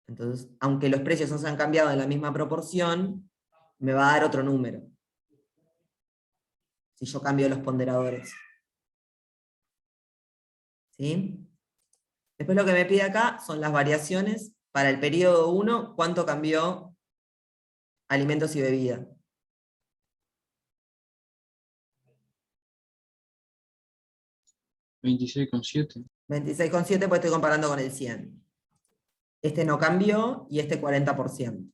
Entonces, aunque los precios no se han cambiado en la misma proporción, me va a dar otro número. Si yo cambio los ponderadores. ¿Sí? Después lo que me pide acá son las variaciones para el periodo 1, cuánto cambió alimentos y bebida. $26,7. 26,7 pues estoy comparando con el 100. Este no cambió y este 40%.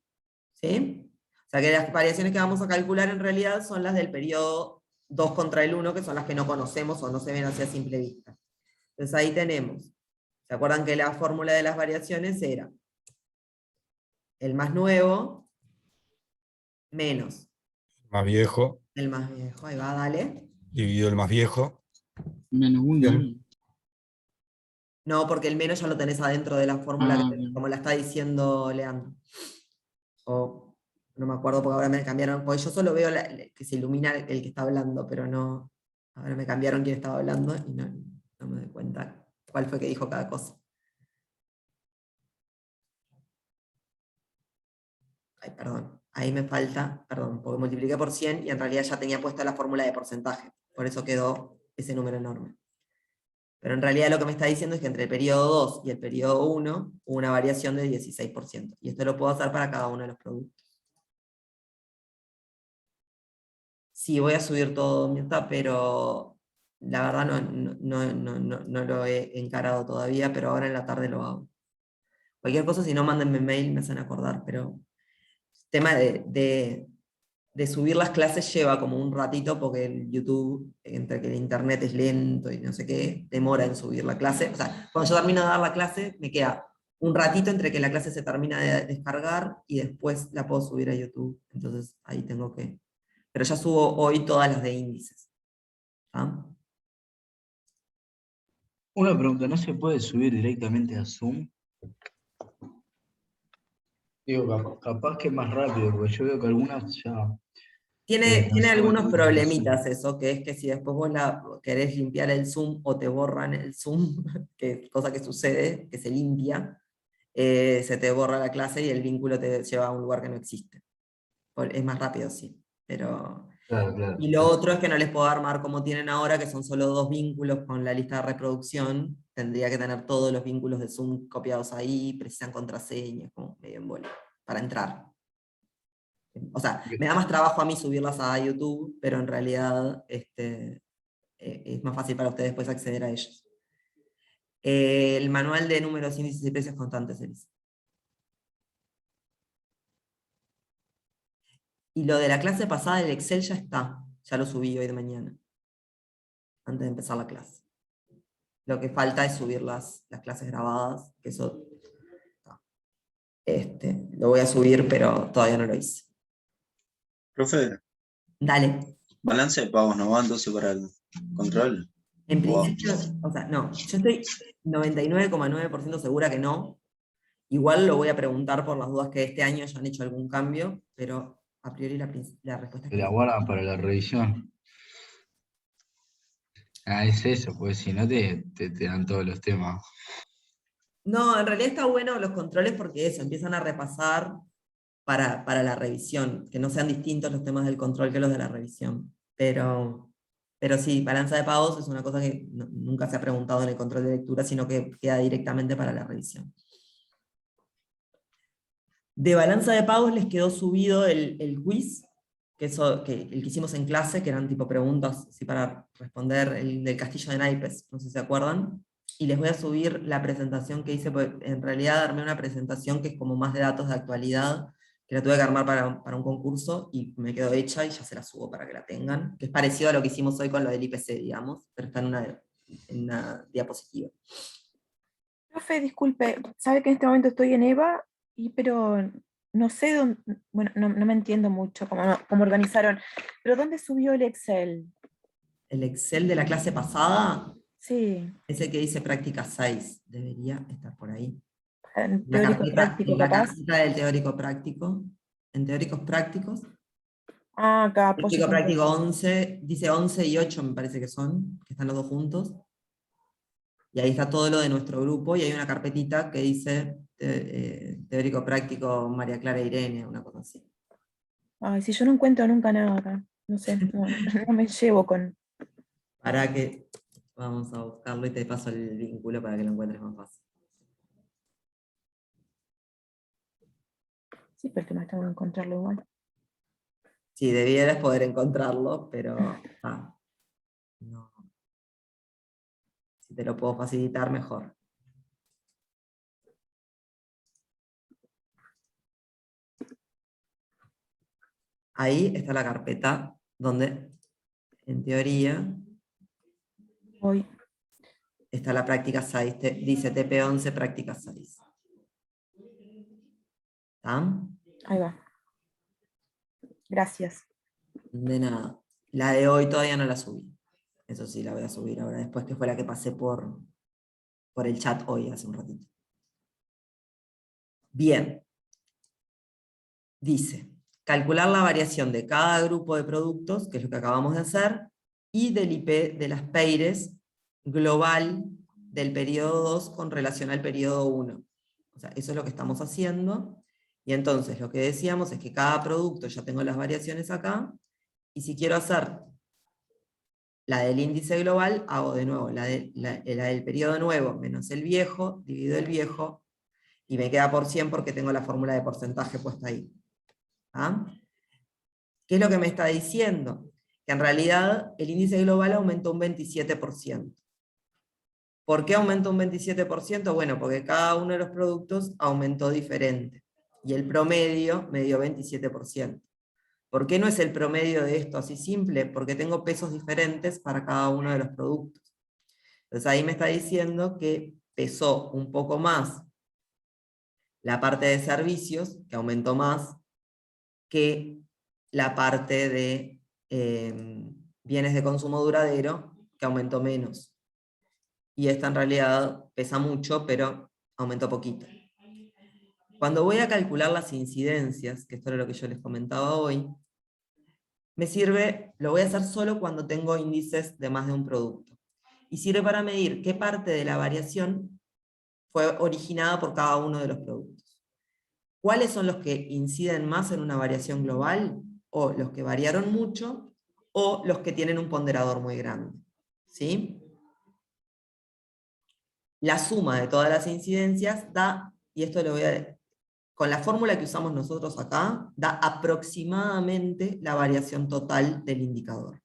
¿Sí? O sea que las variaciones que vamos a calcular en realidad son las del periodo 2 contra el 1, que son las que no conocemos o no se ven así a simple vista. Entonces ahí tenemos. ¿Se acuerdan que la fórmula de las variaciones era el más nuevo menos Más viejo, el más viejo? Ahí va, dale. dividido el más viejo. Menos uno. Bien. No, porque el menos ya lo tenés adentro de la fórmula, Bien. como la está diciendo Leandro. O no me acuerdo porque ahora me cambiaron, porque yo solo veo que se ilumina el que está hablando, pero no, ahora me cambiaron quién estaba hablando y no me doy cuenta cuál fue que dijo cada cosa. Ay, perdón, ahí me falta, perdón, porque multipliqué por 100 y en realidad ya tenía puesta la fórmula de porcentaje, por eso quedó ese número enorme. Pero en realidad lo que me está diciendo es que entre el periodo 2 y el periodo 1 hubo una variación de 16%. Y esto lo puedo hacer para cada uno de los productos. Sí, voy a subir todo, Mirta, pero la verdad no lo he encarado todavía, pero ahora en la tarde lo hago. Cualquier cosa, si no, mándenme mail, me hacen acordar, pero el tema de subir las clases lleva como un ratito, porque el YouTube, entre que el internet es lento y no sé qué, demora en subir la clase. O sea, cuando yo termino de dar la clase, me queda un ratito entre que la clase se termina de descargar y después la puedo subir a YouTube. Entonces ahí tengo que... Pero ya subo hoy todas las de índices. ¿Ah? Una pregunta, ¿no se puede subir directamente a Zoom? Digo, capaz que es más rápido, porque yo veo que algunas ya... Tiene no algunos suben problemitas eso, que es que si después vos querés limpiar el Zoom o te borran el Zoom, cosa que sucede, que se limpia, se te borra la clase y el vínculo te lleva a un lugar que no existe. Es más rápido, sí. Pero... Claro. Y lo otro es que no les puedo armar como tienen ahora, que son solo 2 vínculos con la lista de reproducción. Tendría que tener todos los vínculos de Zoom copiados ahí, precisan contraseñas, como medio en bola, para entrar. O sea, me da más trabajo a mí subirlas a YouTube, pero en realidad es más fácil para ustedes después acceder a ellos. El manual de números, índices y precios constantes, Elisa. Y lo de la clase pasada, el Excel ya está. Ya lo subí hoy de mañana. Antes de empezar la clase. Lo que falta es subir las clases grabadas, que eso lo voy a subir, pero todavía no lo hice. Profe, Dale. balance de pagos no va entonces para el control. En Wow. principio, o sea, no, yo estoy 99,9% segura que no. Igual lo voy a preguntar por las dudas que este año ya han hecho algún cambio, pero a priori la respuesta es Se que la no. guardan para la revisión. Es eso, pues si no te dan todos los temas. No, en realidad está bueno los controles porque eso, empiezan a repasar para la revisión, que no sean distintos los temas del control que los de la revisión. Pero sí, balanza de pagos es una cosa que nunca se ha preguntado en el control de lectura, sino que queda directamente para la revisión. De balanza de pagos les quedó subido el quiz, el que hicimos en clase, que eran tipo preguntas para responder, el del castillo de naipes, no sé si se acuerdan. Y les voy a subir la presentación que hice, porque en realidad armé una presentación que es como más de datos de actualidad, que la tuve que armar para un concurso, y me quedó hecha y ya se la subo para que la tengan, que es parecido a lo que hicimos hoy con lo del IPC, digamos, pero está en una diapositiva. Profe, disculpe, sabe que en este momento estoy en EVA, pero no sé dónde, bueno, no me entiendo mucho cómo organizaron, pero ¿dónde subió el Excel? El Excel de la clase pasada, sí, ese que dice práctica 6, debería estar por ahí. En La teórico carpeta, práctico, en la capaz. carpeta del teórico práctico, en teóricos prácticos. Acá, apoyo Teórico práctico puntual. 11, dice 11 y 8 me parece que están los dos juntos. Y ahí está todo lo de nuestro grupo, y hay una carpetita que dice teórico práctico María Clara Irene, una cosa así. Ay, si yo no encuentro nunca nada acá, no sé, no me llevo con... Para que vamos a buscarlo y te paso el vínculo para que lo encuentres más fácil. Sí, pero el tema tengo que encontrarlo igual. Sí, debieras poder encontrarlo, pero no. Si te lo puedo facilitar, mejor. Ahí está la carpeta donde, en teoría, Hoy. está la práctica 6, dice TP11 práctica 6. ¿Está? Ahí va. Gracias. De nada. La de hoy todavía no la subí. Eso sí, la voy a subir ahora después, que fue la que pasé por el chat hoy, hace un ratito. Bien. Dice, calcular la variación de cada grupo de productos, que es lo que acabamos de hacer, y del IP de las PEIRES global del periodo 2 con relación al periodo 1. O sea, eso es lo que estamos haciendo. Y entonces lo que decíamos es que cada producto, ya tengo las variaciones acá, y si quiero hacer la del índice global, hago de nuevo la del periodo nuevo menos el viejo, divido el viejo, y me queda por 100 porque tengo la fórmula de porcentaje puesta ahí. ¿Ah? ¿Qué es lo que me está diciendo? Que en realidad el índice global aumentó un 27%. ¿Por qué aumentó un 27%? Bueno, porque cada uno de los productos aumentó diferente. Y el promedio me dio 27%. ¿Por qué no es el promedio de esto así simple? Porque tengo pesos diferentes para cada uno de los productos. Entonces ahí me está diciendo que pesó un poco más la parte de servicios, que aumentó más, que la parte de bienes de consumo duradero, que aumentó menos. Y esta en realidad pesa mucho, pero aumentó poquito. Cuando voy a calcular las incidencias, que esto era lo que yo les comentaba hoy, me sirve, lo voy a hacer solo cuando tengo índices de más de un producto. Y sirve para medir qué parte de la variación fue originada por cada uno de los productos. ¿Cuáles son los que inciden más en una variación global? O los que variaron mucho, o los que tienen un ponderador muy grande. ¿Sí? La suma de todas las incidencias da, y esto lo voy a... Con la fórmula que usamos nosotros acá, da aproximadamente la variación total del indicador.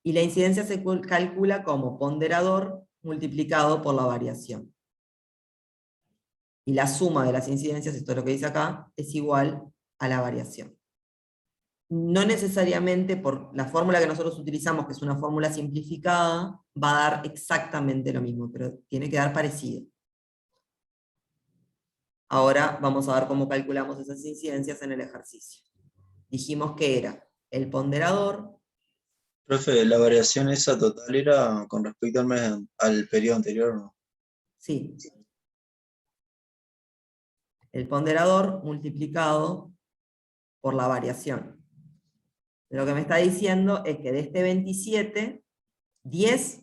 Y la incidencia se calcula como ponderador multiplicado por la variación. Y la suma de las incidencias, esto es lo que dice acá, es igual a la variación. No necesariamente por la fórmula que nosotros utilizamos, que es una fórmula simplificada, va a dar exactamente lo mismo, pero tiene que dar parecido. Ahora vamos a ver cómo calculamos esas incidencias en el ejercicio. Dijimos que era el ponderador. Profe, la variación esa total era con respecto al periodo anterior, ¿no? Sí. El ponderador multiplicado por la variación. Lo que me está diciendo es que de este 27, 10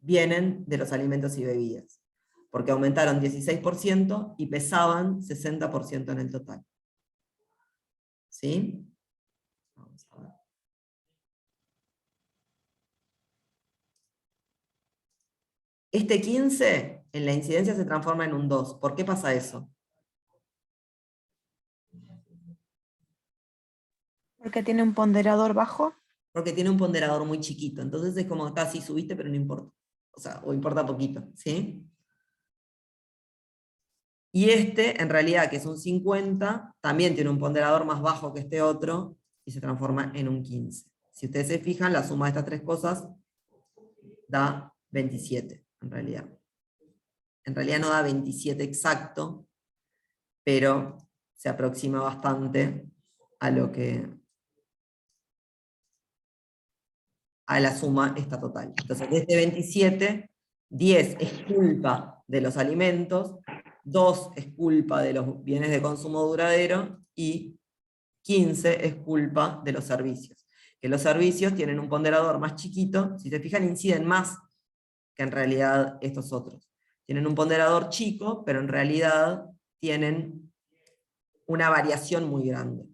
vienen de los alimentos y bebidas, porque aumentaron 16% y pesaban 60% en el total. ¿Sí? Vamos a ver. Este 15 en la incidencia se transforma en un 2. ¿Por qué pasa eso? Porque tiene un ponderador bajo. Porque tiene un ponderador muy chiquito. Entonces es como casi subiste, pero no importa. O sea, o importa poquito, ¿sí? Y este, en realidad, que es un 50, también tiene un ponderador más bajo que este otro, y se transforma en un 15. Si ustedes se fijan, la suma de estas tres cosas da 27, en realidad. En realidad no da 27 exacto, pero se aproxima bastante a lo que... a la suma esta total. Entonces, de este 27, 10 es culpa de los alimentos, 2 es culpa de los bienes de consumo duradero y 15 es culpa de los servicios. Que los servicios tienen un ponderador más chiquito, si se fijan inciden más que en realidad estos otros. Tienen un ponderador chico, pero en realidad tienen una variación muy grande.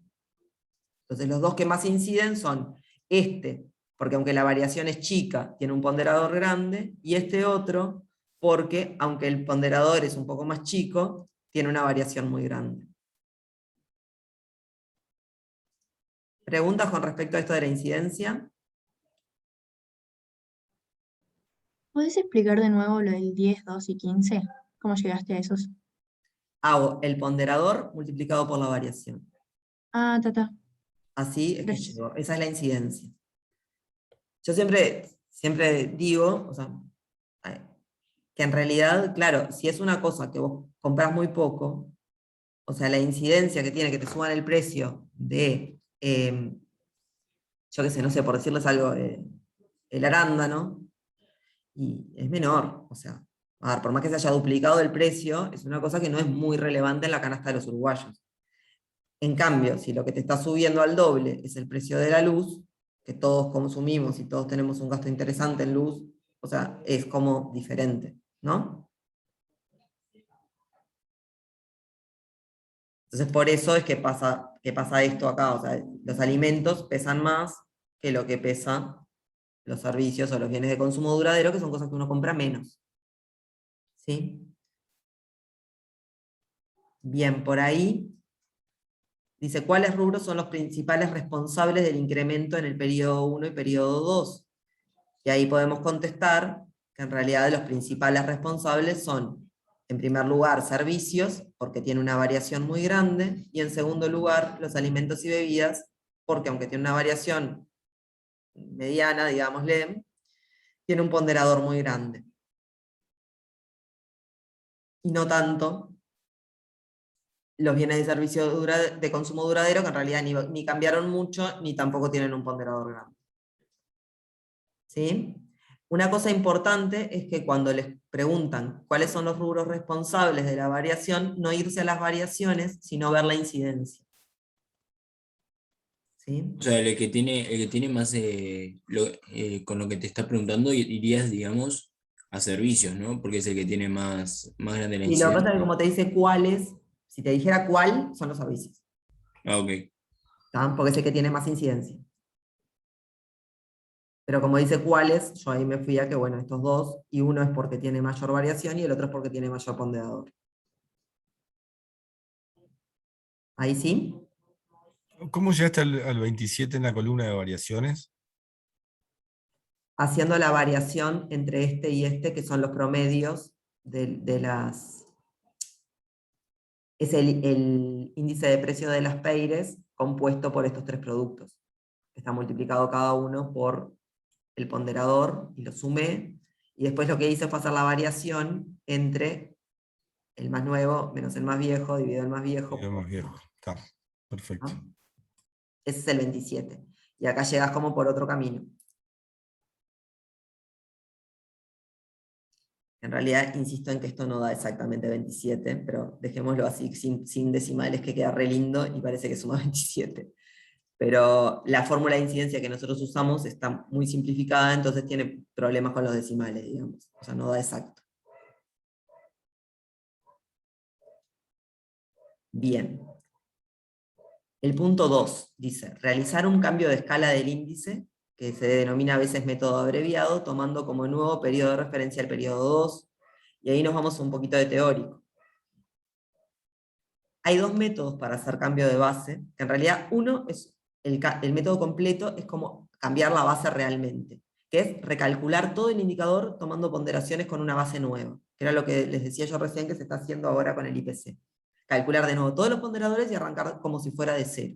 Entonces los dos que más inciden son este, porque aunque la variación es chica, tiene un ponderador grande, y este otro, porque aunque el ponderador es un poco más chico, tiene una variación muy grande. ¿Preguntas con respecto a esto de la incidencia? ¿Podés explicar de nuevo lo del 10, 2 y 15? ¿Cómo llegaste a esos? Hago el ponderador multiplicado por la variación. Ah, ta. Así es que Gracias. llego. Esa es la incidencia. Yo siempre digo, o sea, que en realidad, claro, si es una cosa que vos comprás muy poco, o sea, la incidencia que tiene que te suban el precio de, yo qué sé, no sé, por decirles algo, el arándano, y es menor. O sea, a ver, por más que se haya duplicado el precio, es una cosa que no es muy relevante en la canasta de los uruguayos. En cambio, si lo que te está subiendo al doble es el precio de la luz, que todos consumimos y todos tenemos un gasto interesante en luz, o sea, es como diferente, ¿no? Entonces por eso es que pasa esto acá, o sea, los alimentos pesan más que lo que pesa los servicios o los bienes de consumo duradero, que son cosas que uno compra menos. ¿Sí? Bien, por ahí dice, ¿cuáles rubros son los principales responsables del incremento en el periodo 1 y periodo 2? Y ahí podemos contestar que en realidad los principales responsables son, en primer lugar, servicios, porque tiene una variación muy grande, y en segundo lugar, los alimentos y bebidas, porque aunque tiene una variación mediana, digámosle, tiene un ponderador muy grande. Y no tanto los bienes de servicio de consumo duradero, que en realidad ni cambiaron mucho, ni tampoco tienen un ponderador grande. ¿Sí? Una cosa importante es que cuando les preguntan cuáles son los rubros responsables de la variación, no irse a las variaciones, sino ver la incidencia. ¿Sí? O sea, el que tiene más, con lo que te está preguntando, irías, digamos, a servicios, ¿no? Porque es el que tiene más grande la Y lo que pasa es que incidencia. como te dice cuáles, si te dijera cuál, son los servicios. Ah, ok. ¿Tá? Porque es el que tiene más incidencia. Pero como dice cuáles, yo ahí me fui a que, bueno, estos dos, y uno es porque tiene mayor variación y el otro es porque tiene mayor ponderador. Ahí sí. ¿Cómo llegaste al 27 en la columna de variaciones? Haciendo la variación entre este y este, que son los promedios de las... Es el índice de precio de las peires compuesto por estos tres productos. Está multiplicado cada uno por el ponderador, y lo sumé, y después lo que hice fue hacer la variación entre el más nuevo menos el más viejo, dividido el más viejo. El más viejo. Está, perfecto. ¿No? Ese es el 27. Y acá llegas como por otro camino. En realidad, insisto en que esto no da exactamente 27, pero dejémoslo así, sin decimales, que queda re lindo y parece que suma 27. Pero la fórmula de incidencia que nosotros usamos está muy simplificada, entonces tiene problemas con los decimales, digamos. O sea, no da exacto. Bien. El punto 2 dice, realizar un cambio de escala del índice, que se denomina a veces método abreviado, tomando como nuevo periodo de referencia el periodo 2, y ahí nos vamos a un poquito de teórico. Hay dos métodos para hacer cambio de base, que en realidad uno es el método completo, es como cambiar la base realmente, que es recalcular todo el indicador tomando ponderaciones con una base nueva, que era lo que les decía yo recién que se está haciendo ahora con el IPC. Calcular de nuevo todos los ponderadores y arrancar como si fuera de cero.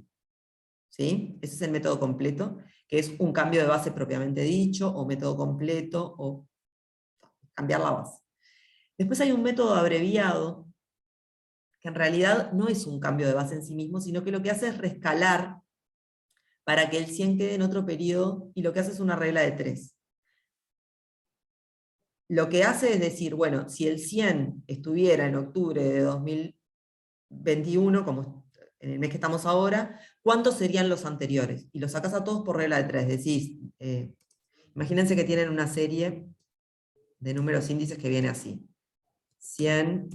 ¿Sí? Ese es el método completo, que es un cambio de base propiamente dicho, o método completo, o cambiar la base. Después hay un método abreviado, que en realidad no es un cambio de base en sí mismo, sino que lo que hace es rescalar para que el 100 quede en otro periodo, y lo que hace es una regla de 3. Lo que hace es decir, bueno, si el 100 estuviera en octubre de 2021, como en el mes que estamos ahora, ¿cuántos serían los anteriores? Y los sacás a todos por regla de 3. Decís, imagínense que tienen una serie de números índices que viene así. 100,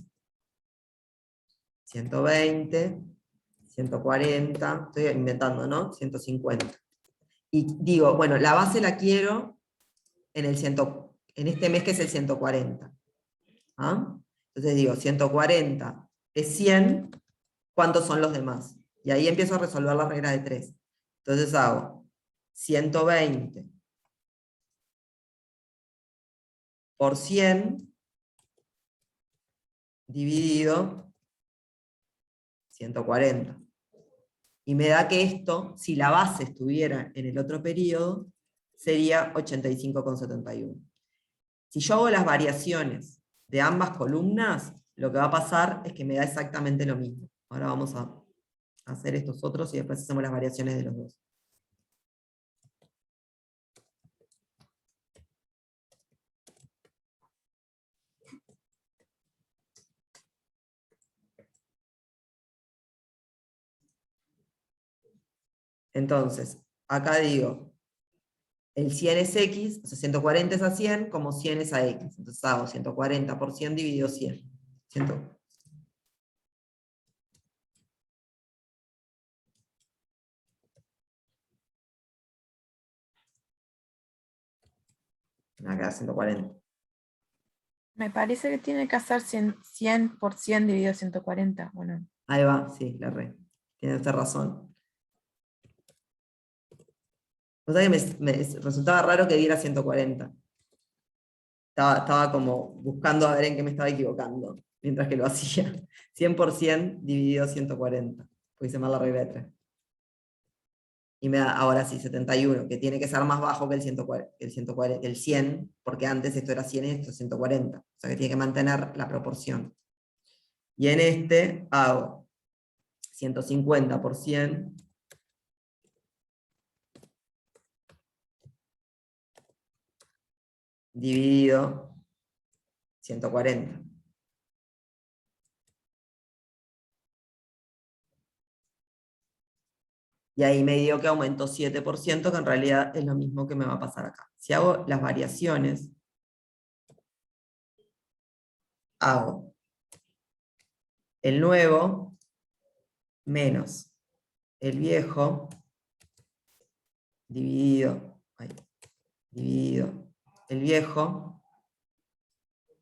120, 140, estoy inventando, ¿no? 150. Y digo, bueno, la base la quiero en este mes que es el 140. ¿Ah? Entonces digo, 140 es 100, ¿cuántos son los demás? Y ahí empiezo a resolver la regla de 3. Entonces hago 120 por 100 dividido 140. Y me da que esto, si la base estuviera en el otro periodo, sería 85,71. Si yo hago las variaciones de ambas columnas, lo que va a pasar es que me da exactamente lo mismo. Ahora vamos a hacer estos otros y después hacemos las variaciones de los dos. Entonces, acá digo, el 100 es X, o sea, 140 es a 100, como 100 es a X. Entonces hago 140 por 100 dividido 100. Acá 140. Me parece que tiene que hacer 100 por 100 dividido 140, bueno. Ahí va, sí, la re. Tiene usted razón. O sea que me resultaba raro que diera 140. Estaba como buscando a ver en qué me estaba equivocando, mientras que lo hacía. 100 por 100 dividido 140. Pues hice mal la regla de 3. Y me da ahora sí 71, que tiene que ser más bajo que el 100, porque antes esto era 100 y esto es 140. O sea que tiene que mantener la proporción. Y en este hago 150 por 100 dividido 140. Y ahí me dio que aumentó 7%, que en realidad es lo mismo que me va a pasar acá. Si hago las variaciones, hago el nuevo menos el viejo dividido el viejo,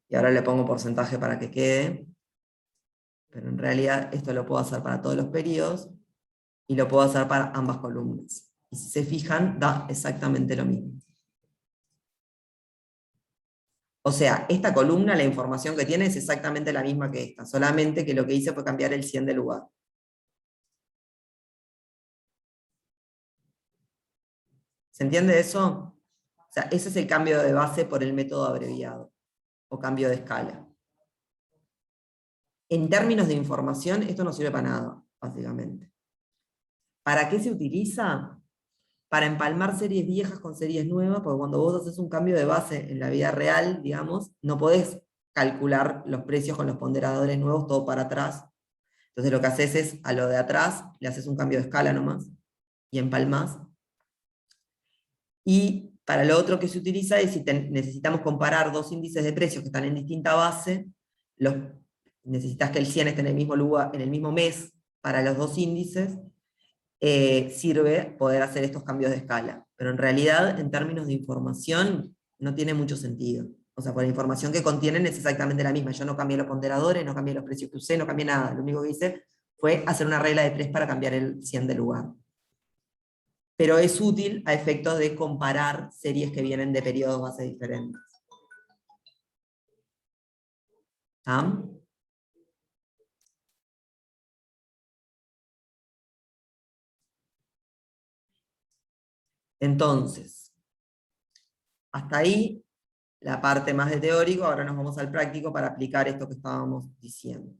y ahora le pongo porcentaje para que quede, pero en realidad esto lo puedo hacer para todos los periodos, y lo puedo hacer para ambas columnas. Y si se fijan, da exactamente lo mismo. O sea, esta columna, la información que tiene es exactamente la misma que esta, solamente que lo que hice fue cambiar el 100 de lugar. ¿Se entiende eso? O sea, ese es el cambio de base por el método abreviado, o cambio de escala. En términos de información, esto no sirve para nada, básicamente. ¿Para qué se utiliza? Para empalmar series viejas con series nuevas, porque cuando vos haces un cambio de base en la vida real, digamos, no podés calcular los precios con los ponderadores nuevos todo para atrás. Entonces lo que haces es, a lo de atrás, le haces un cambio de escala nomás, y empalmás. Y para lo otro que se utiliza es si necesitamos comparar dos índices de precios que están en distinta base, necesitas que el 100 esté en el mismo lugar, en el mismo mes para los dos índices, sirve poder hacer estos cambios de escala. Pero en realidad, en términos de información, no tiene mucho sentido. O sea, por la información que contienen es exactamente la misma. Yo no cambié los ponderadores, no cambié los precios que usé, no cambié nada. Lo único que hice fue hacer una regla de 3 para cambiar el 100 de lugar. Pero es útil a efectos de comparar series que vienen de periodos base diferentes. ¿Ah? Entonces, hasta ahí la parte más de teórico, ahora nos vamos al práctico para aplicar esto que estábamos diciendo.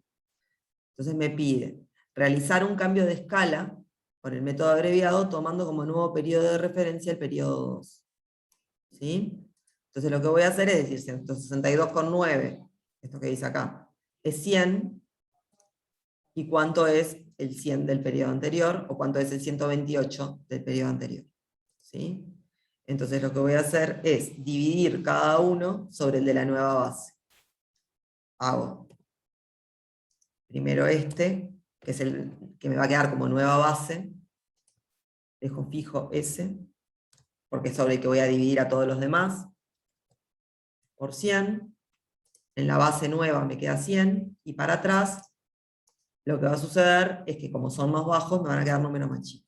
Entonces me pide realizar un cambio de escala por el método abreviado tomando como nuevo periodo de referencia el periodo 2. ¿Sí? Entonces lo que voy a hacer es decir, 162,9, esto que dice acá, es 100, ¿y cuánto es el 100 del periodo anterior? ¿O cuánto es el 128 del periodo anterior? ¿Sí? Entonces lo que voy a hacer es dividir cada uno sobre el de la nueva base. Hago primero este, que es el que me va a quedar como nueva base, dejo fijo ese, porque es sobre el que voy a dividir a todos los demás, por 100, en la base nueva me queda 100, y para atrás, lo que va a suceder es que como son más bajos, me van a quedar números más chicos.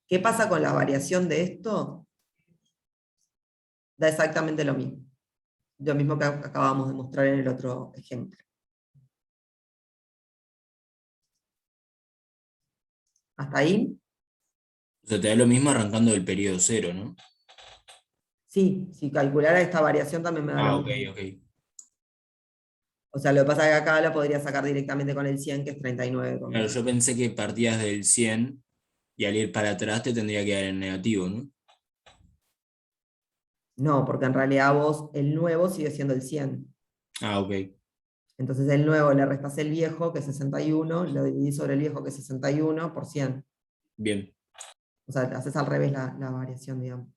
¿Qué pasa con la variación de esto? Da exactamente lo mismo. Lo mismo que acabamos de mostrar en el otro ejemplo. ¿Hasta ahí? O sea, te da lo mismo arrancando del periodo 0, ¿no? Sí, si calculara esta variación también me da lo Ok, mismo. ok. O sea, lo que pasa es que acá la podría sacar directamente con el 100, que es 39. Claro, yo pensé que partías del 100 y al ir para atrás te tendría que dar en negativo, ¿no? No, porque en realidad vos, el nuevo sigue siendo el 100. Ah, ok. Entonces el nuevo le restás el viejo, que es 61, lo dividís sobre el viejo, que es 61, por 100. Bien. O sea, haces al revés la variación, digamos.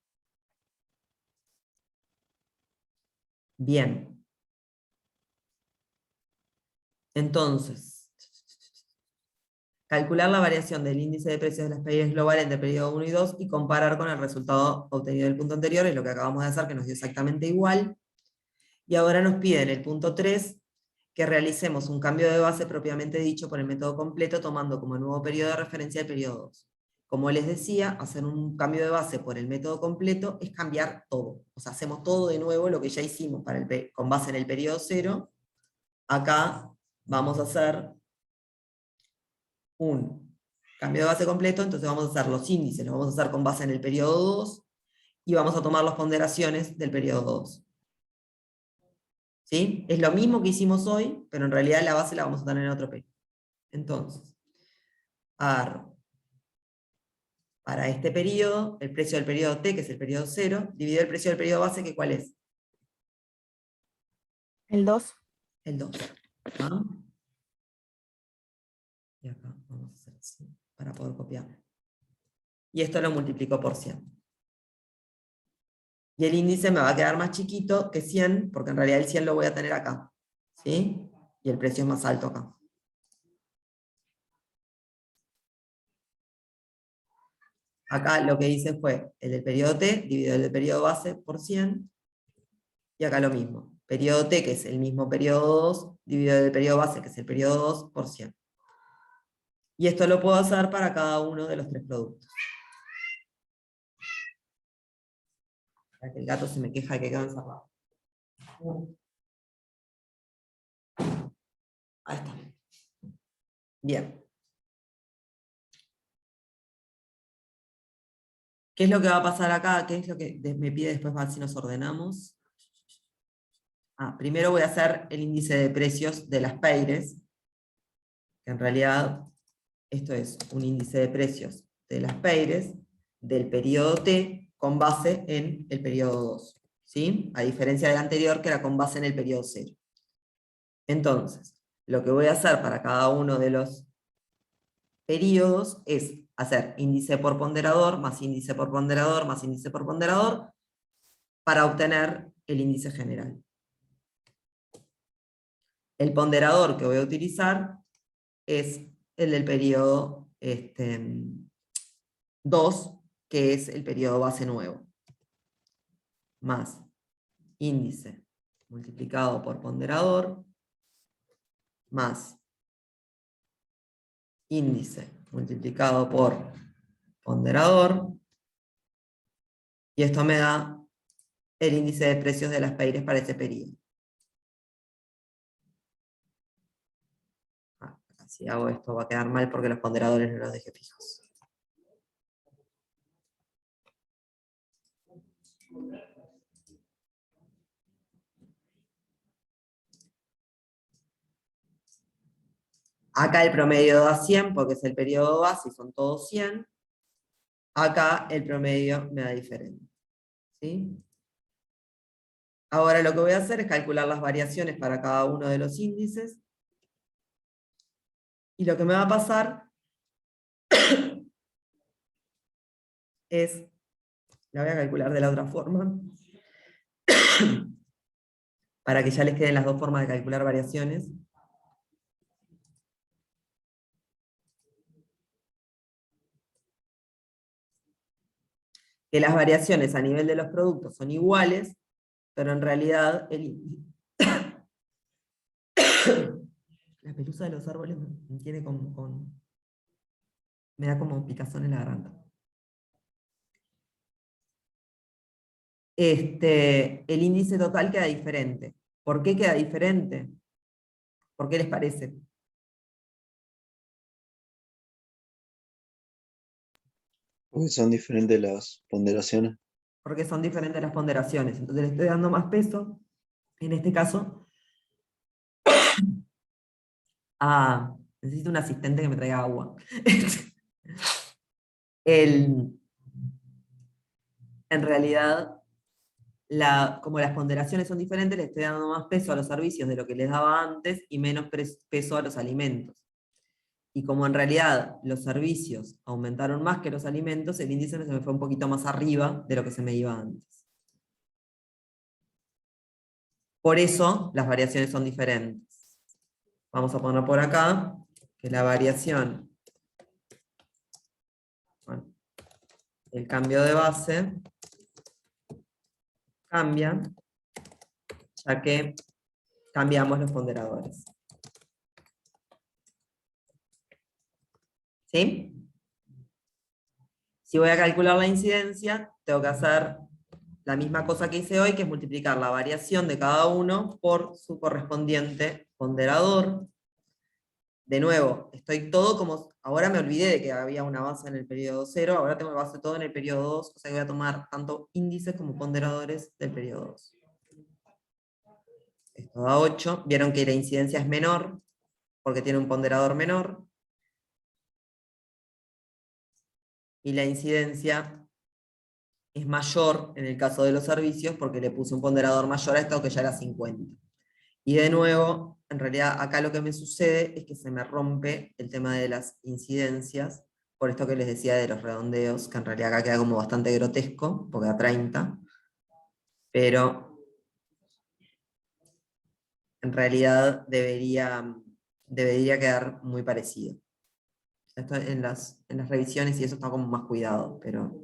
Bien. Entonces, calcular la variación del índice de precios de las pérdidas globales entre el periodo 1 y 2 y comparar con el resultado obtenido del punto anterior, es lo que acabamos de hacer, que nos dio exactamente igual. Y ahora nos piden el punto 3, que realicemos un cambio de base propiamente dicho por el método completo, tomando como nuevo periodo de referencia el periodo 2. Como les decía, hacer un cambio de base por el método completo es cambiar todo. O sea, hacemos todo de nuevo lo que ya hicimos con base en el periodo 0. Acá vamos a hacer un cambio de base completo, entonces vamos a hacer los índices, los vamos a hacer con base en el periodo 2, y vamos a tomar las ponderaciones del periodo 2. ¿Sí? Es lo mismo que hicimos hoy, pero en realidad la base la vamos a tener en otro periodo. Entonces, agarro para este periodo, el precio del periodo T, que es el periodo 0, dividido el precio del periodo base, que ¿cuál es? El 2. El 2. ¿Ah? Y acá vamos a hacer así, para poder copiar. Y esto lo multiplico por 100. Y el índice me va a quedar más chiquito que 100, porque en realidad el 100 lo voy a tener acá. ¿Sí? Y el precio es más alto acá. Acá lo que hice fue el del periodo T, dividido el del periodo base por 100, y acá lo mismo. Periodo T, que es el mismo periodo 2, dividido el periodo base, que es el periodo 2, por 100. Y esto lo puedo hacer para cada uno de los tres productos. Para que el gato se me queja de que quedó encerrado. Ahí está. Bien. ¿Qué es lo que va a pasar acá? ¿Qué es lo que me pide después para ver si nos ordenamos? Primero voy a hacer el índice de precios de las Peires, que en realidad esto es un índice de precios de las Peires del periodo T con base en el periodo 2, ¿sí? A diferencia del anterior, que era con base en el periodo 0. Entonces, lo que voy a hacer para cada uno de los periodos es hacer índice por ponderador, más índice por ponderador, más índice por ponderador, para obtener el índice general. El ponderador que voy a utilizar es el del periodo 2, que es el periodo base nuevo, más índice multiplicado por ponderador, más índice multiplicado por ponderador, y esto me da el índice de precios de las PEIRES para ese periodo. Si hago esto va a quedar mal porque los ponderadores no los dejé fijos. Acá el promedio da 100 porque es el periodo base y son todos 100. Acá el promedio me da diferente. ¿Sí? Ahora lo que voy a hacer es calcular las variaciones para cada uno de los índices. Y lo que me va a pasar es, la voy a calcular de la otra forma, para que ya les queden las dos formas de calcular variaciones. Que las variaciones a nivel de los productos son iguales, pero en realidad la pelusa de los árboles me tiene me da como picazón en la garganta. El índice total queda diferente. ¿Por qué queda diferente? ¿Por qué les parece? Porque son diferentes las ponderaciones. Porque son diferentes las ponderaciones. Entonces le estoy dando más peso, en este caso, necesito un asistente que me traiga agua. En realidad, como las ponderaciones son diferentes, le estoy dando más peso a los servicios de lo que les daba antes y menos peso a los alimentos. Y como en realidad los servicios aumentaron más que los alimentos, el índice se me fue un poquito más arriba de lo que se me iba antes. Por eso las variaciones son diferentes. Vamos a poner por acá que la variación, bueno, el cambio de base, cambia, ya que cambiamos los ponderadores. ¿Sí? Si voy a calcular la incidencia, tengo que hacer la misma cosa que hice hoy, que es multiplicar la variación de cada uno por su correspondiente ponderador. De nuevo, estoy todo como... Ahora me olvidé de que había una base en el periodo 0, ahora tengo base todo en el periodo 2, o sea que voy a tomar tanto índices como ponderadores del periodo 2. Esto da 8. Vieron que la incidencia es menor, porque tiene un ponderador menor. Y la incidencia es mayor en el caso de los servicios, porque le puse un ponderador mayor a esto que ya era 50. Y de nuevo, en realidad acá lo que me sucede es que se me rompe el tema de las incidencias, por esto que les decía de los redondeos, que en realidad acá queda como bastante grotesco, porque da 30, pero en realidad debería quedar muy parecido. Esto en las revisiones y eso está como más cuidado, pero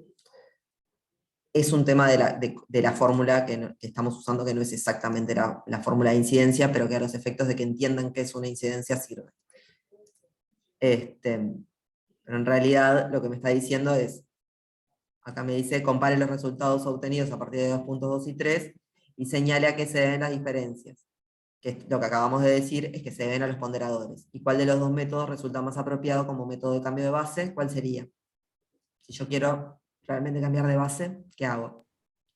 es un tema de la fórmula que estamos usando, que no es exactamente la fórmula de incidencia, pero que a los efectos de que entiendan que es una incidencia sirve. Pero en realidad lo que me está diciendo es, acá me dice, compare los resultados obtenidos a partir de 2 puntos 2 y 3, y señale a qué se deben las diferencias. Que lo que acabamos de decir es que se deben a los ponderadores. ¿Y cuál de los dos métodos resulta más apropiado como método de cambio de base? ¿Cuál sería? Si yo quiero realmente cambiar de base, ¿qué hago?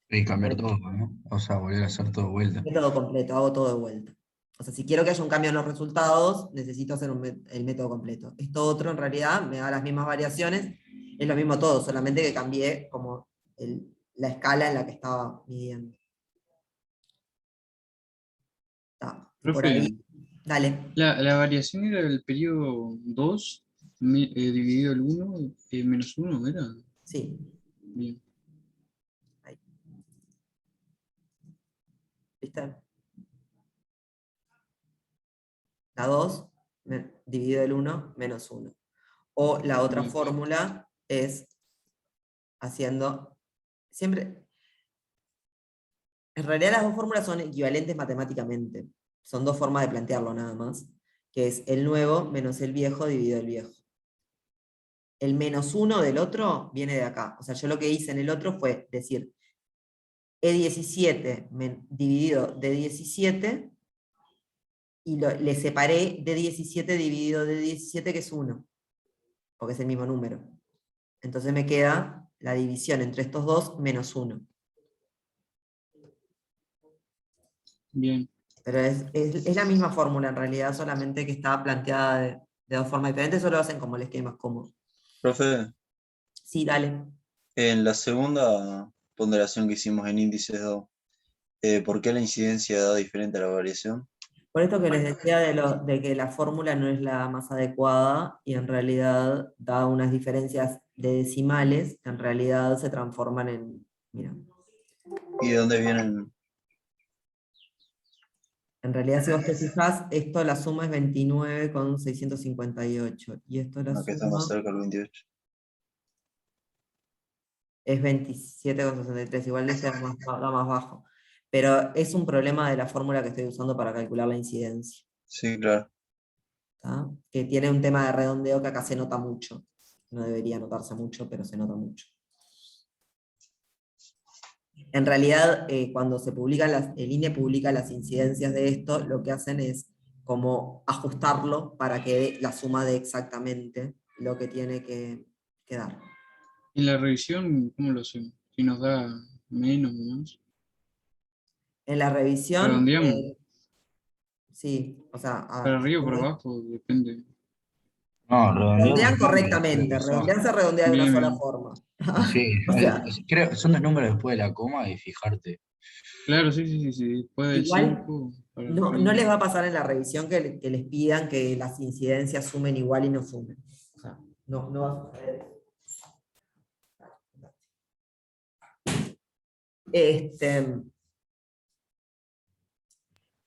Y cambiar todo, ¿no? O sea, volver a hacer todo de vuelta. Método completo, hago todo de vuelta. O sea, si quiero que haya un cambio en los resultados, necesito hacer el método completo. Esto otro, en realidad, me da las mismas variaciones, es lo mismo todo, solamente que cambié como la escala en la que estaba midiendo. Por Profe, ahí, dale. la variación era el periodo 2 dividido el 1 menos 1, ¿era? Sí. Bien. Ahí. ¿Viste? La 2 dividido el 1 menos 1. O la otra Bien. fórmula es haciendo, siempre, en realidad las dos fórmulas son equivalentes matemáticamente, son dos formas de plantearlo nada más, que es el nuevo menos el viejo dividido el viejo. El -1 del otro viene de acá, o sea, yo lo que hice en el otro fue decir, E17 dividido de 17, y le separé de 17 dividido de 17, que es 1, porque es el mismo número. Entonces me queda la división entre estos dos menos 1. Bien. Pero es la misma fórmula en realidad, solamente que está planteada de dos formas diferentes, solo lo hacen como les quede más cómodo. Profe, Sí, dale. en la segunda ponderación que hicimos en índices 2, ¿por qué la incidencia da diferente a la variación? Por esto que les decía de que la fórmula no es la más adecuada y en realidad da unas diferencias de decimales que en realidad se transforman en, mira, ¿Y de dónde vienen? en realidad si vos te fijás, esto la suma es 29,658 y esto la Acá está más suma cerca el 28. es 27,63, igual este da más bajo. Pero es un problema de la fórmula que estoy usando para calcular la incidencia, Sí, claro. ¿tá? Que tiene un tema de redondeo que acá se nota mucho. No debería notarse mucho, pero se nota mucho. En realidad, cuando se publican el INE publica las incidencias de esto, lo que hacen es como ajustarlo para que la suma dé exactamente lo que tiene que dar. En la revisión, ¿cómo lo hacemos? Si nos da menos o más. En la revisión, Redondeamos. sí, o sea, Para arriba o para abajo, depende. No, redondeo redondean siempre lo correctamente, que son. redondean se redondea de una Bien, sola bien. forma. Sí, O sea, creo, son dos números después de la coma y fijarte. Claro, sí, sí, sí, sí. Después del igual 5, para no arriba. les va a pasar en la revisión que les pidan que las incidencias sumen igual y no sumen. O sea, no va a suceder eso.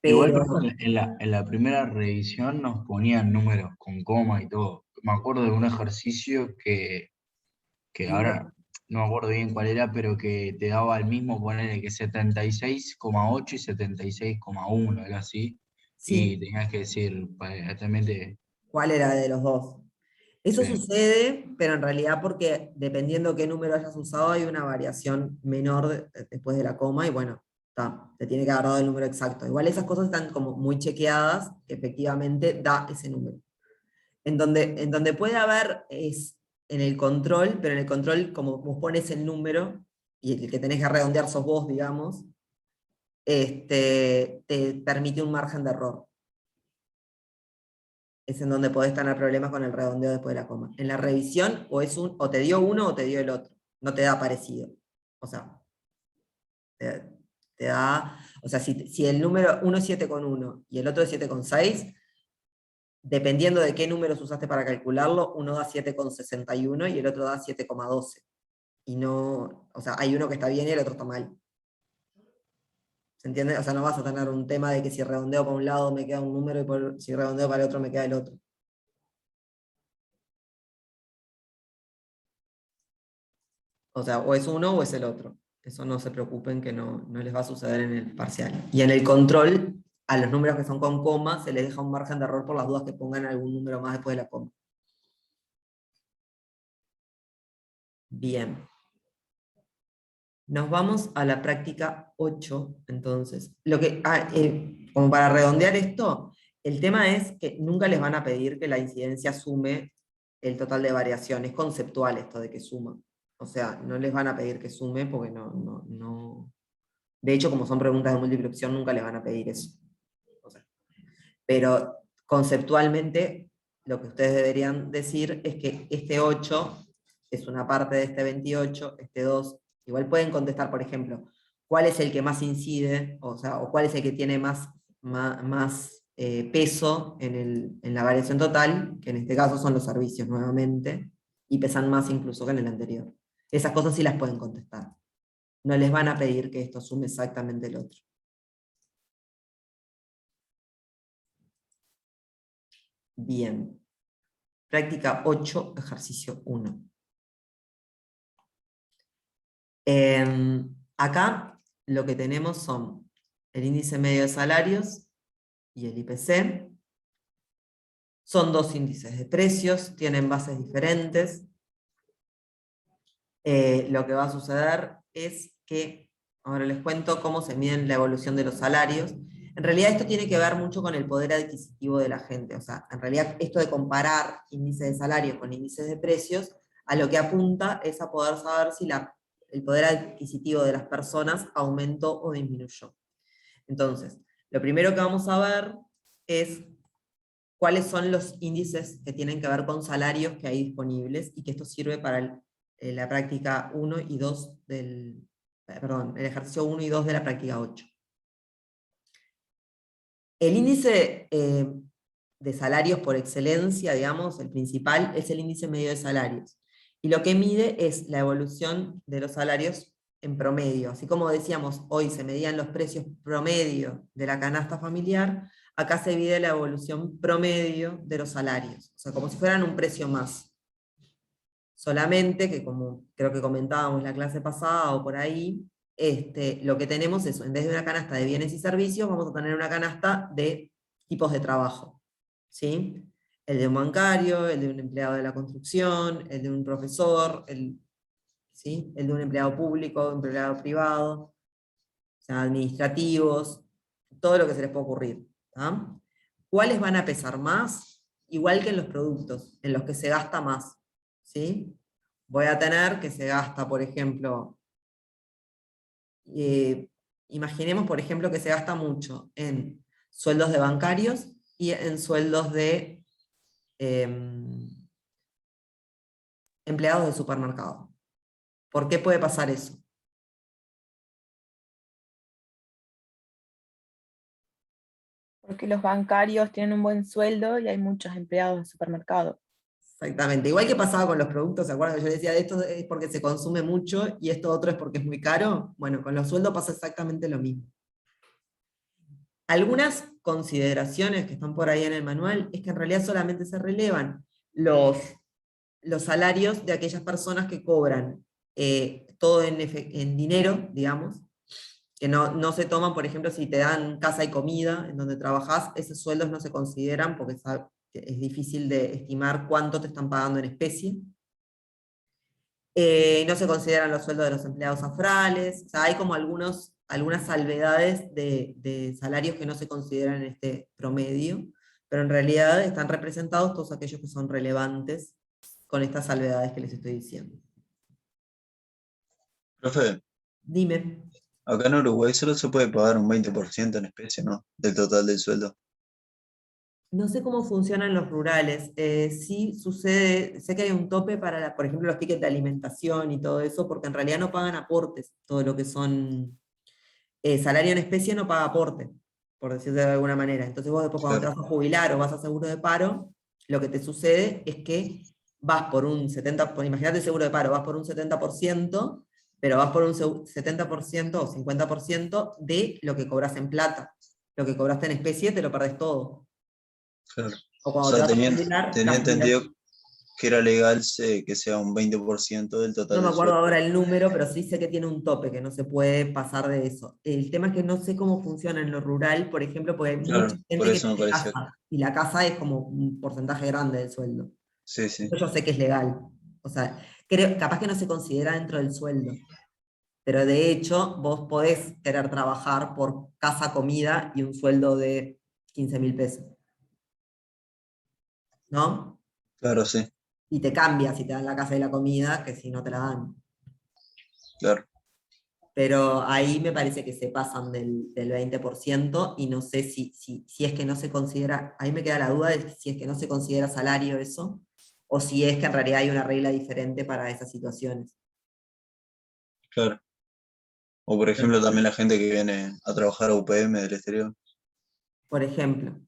Igual, Pero profe, en la primera revisión nos ponían números con coma y todo. Me acuerdo de un ejercicio que ahora no me acuerdo bien cuál era, pero que te daba el mismo, ponerle que 76,8 y 76,1, algo así. Y sí, tenías que decir exactamente. ¿cuál era de los dos? Eso Sí. sucede, pero en realidad porque dependiendo qué número hayas usado, hay una variación menor después de la coma, y bueno, te tiene que haber dado el número exacto. Igual esas cosas están como muy chequeadas, que efectivamente da ese número. En donde puede haber es en el control, pero en el control, como vos pones el número, y el que tenés que redondear sos vos, digamos, te permite un margen de error. Es en donde podés tener problemas con el redondeo después de la coma. En la revisión, o te dio uno o te dio el otro. No te da parecido. O sea, te da. O sea, si el número uno es 7,1 y el otro es 7,6, dependiendo de qué números usaste para calcularlo, uno da 7,61 y el otro da 7,12. Y no. O sea, hay uno que está bien y el otro está mal. ¿Se entiende? O sea, no vas a tener un tema de que si redondeo para un lado me queda un número y si redondeo para el otro me queda el otro. O sea, o es uno o es el otro. Eso no se preocupen que no les va a suceder en el parcial. Y en el control, a los números que son con coma, se les deja un margen de error por las dudas que pongan algún número más después de la coma. Bien. Nos vamos a la práctica 8, entonces. Como para redondear esto, el tema es que nunca les van a pedir que la incidencia sume el total de variación. Es conceptual esto de que suma. O sea, no les van a pedir que sume porque no. De hecho, como son preguntas de múltiple opción, nunca les van a pedir eso. O sea, pero conceptualmente, lo que ustedes deberían decir es que este 8 es una parte de este 28, este 2. Igual pueden contestar, por ejemplo, cuál es el que más incide, o sea, o cuál es el que tiene más peso en la variación total, que en este caso son los servicios nuevamente, y pesan más incluso que en el anterior. Esas cosas sí las pueden contestar. No les van a pedir que esto sume exactamente el otro. Bien. Práctica 8, ejercicio 1. Acá lo que tenemos son el índice medio de salarios y el IPC. Son dos índices de precios, tienen bases diferentes. Lo que va a suceder es que, ahora les cuento cómo se mide la evolución de los salarios. En realidad esto tiene que ver mucho con el poder adquisitivo de la gente. O sea, en realidad esto de comparar índices de salarios con índices de precios, a lo que apunta es a poder saber si el poder adquisitivo de las personas aumentó o disminuyó. Entonces, lo primero que vamos a ver es cuáles son los índices que tienen que ver con salarios que hay disponibles, y que esto sirve para la práctica 1 y 2 el ejercicio 1 y 2 de la práctica 8. El índice de salarios por excelencia, digamos, el principal, es el índice medio de salarios. Y lo que mide es la evolución de los salarios en promedio. Así como decíamos, hoy se medían los precios promedio de la canasta familiar, acá se mide la evolución promedio de los salarios. O sea, como si fueran un precio más. Solamente que, como creo que comentábamos en la clase pasada o por ahí, lo que tenemos es, en vez de una canasta de bienes y servicios, vamos a tener una canasta de tipos de trabajo, ¿sí? El de un bancario, el de un empleado de la construcción, el de un profesor, ¿sí? El de un empleado público, un empleado privado, o sea, administrativos, todo lo que se les pueda ocurrir, ¿tá? ¿Cuáles van a pesar más? Igual que en los productos, en los que se gasta más, ¿sí? Voy a tener que se gasta, por ejemplo, imaginemos, por ejemplo, que se gasta mucho en sueldos de bancarios y en sueldos de empleados de supermercado. ¿Por qué puede pasar eso? Porque los bancarios tienen un buen sueldo y hay muchos empleados de supermercado. Exactamente, igual que pasaba con los productos, ¿se acuerdan que yo decía, esto es porque se consume mucho y esto otro es porque es muy caro? Bueno, con los sueldos pasa exactamente lo mismo. Algunas consideraciones que están por ahí en el manual es que en realidad solamente se relevan los salarios de aquellas personas que cobran todo en dinero, digamos, que no se toman, por ejemplo, si te dan casa y comida en donde trabajás, esos sueldos no se consideran porque es difícil de estimar cuánto te están pagando en especie. No se consideran los sueldos de los empleados afrales, o sea, hay como algunas salvedades de salarios que no se consideran en este promedio, pero en realidad están representados todos aquellos que son relevantes con estas salvedades que les estoy diciendo. Profe, Dime. acá en Uruguay solo se puede pagar un 20% en especie, ¿no? Del total del sueldo. No sé cómo funcionan los rurales. Sí sucede, sé que hay un tope para, por ejemplo, los tickets de alimentación y todo eso, porque en realidad no pagan aportes, todo lo que son salario en especie no paga aporte, por decirlo de alguna manera. Entonces vos después cuando te vas a jubilar o vas a seguro de paro, lo que te sucede es que vas por un 70%, imagínate el seguro de paro, vas por un 70%, pero vas por un 70% o 50% de lo que cobras en plata. Lo que cobraste en especie te lo perdés todo. Claro. O O cuando sea, te vas a jubilar, tenía la entendido jubilación. que era legal que sea un 20% del No total me del acuerdo sueldo. ahora el número, pero sí sé que tiene un tope, que no se puede pasar de eso. El tema es que no sé cómo funciona en lo rural, por ejemplo, porque hay mucha Claro, por gente que eso me tiene pareció. casa, y la casa es como un porcentaje grande del sueldo. Sí, sí. Eso yo sé que es legal. O sea, capaz que no se considera dentro del sueldo, pero de hecho vos podés querer trabajar por casa, comida y un sueldo de 15.000 pesos. ¿No? Claro, sí. Y te cambia si te dan la casa y la comida que si no te la dan. Claro. Pero ahí me parece que se pasan del 20% y no sé si es que no se considera, ahí me queda la duda de si es que no se considera salario eso, o si es que en realidad hay una regla diferente para esas situaciones. Claro. O por ejemplo también la gente que viene a trabajar a UPM del exterior. Por ejemplo,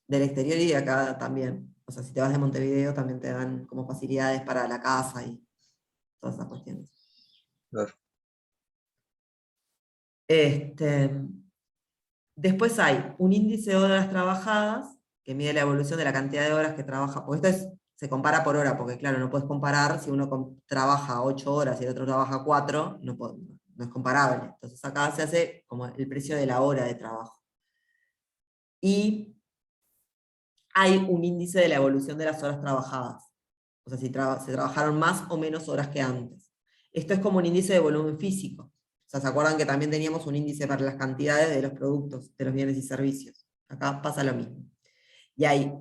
del exterior y de acá también. O sea, si te vas de Montevideo también te dan como facilidades para la casa y todas esas cuestiones. Claro. Después hay un índice de horas trabajadas, que mide la evolución de la cantidad de horas que trabaja, porque esto es se compara por hora, porque claro, no puedes comparar si uno trabaja 8 horas y el otro trabaja 4, no es comparable. Entonces acá se hace como el precio de la hora de trabajo. Y hay un índice de la evolución de las horas trabajadas. O sea, si se trabajaron más o menos horas que antes. Esto es como un índice de volumen físico. O sea, ¿se acuerdan que también teníamos un índice para las cantidades de los productos, de los bienes y servicios? Acá pasa lo mismo. Y hay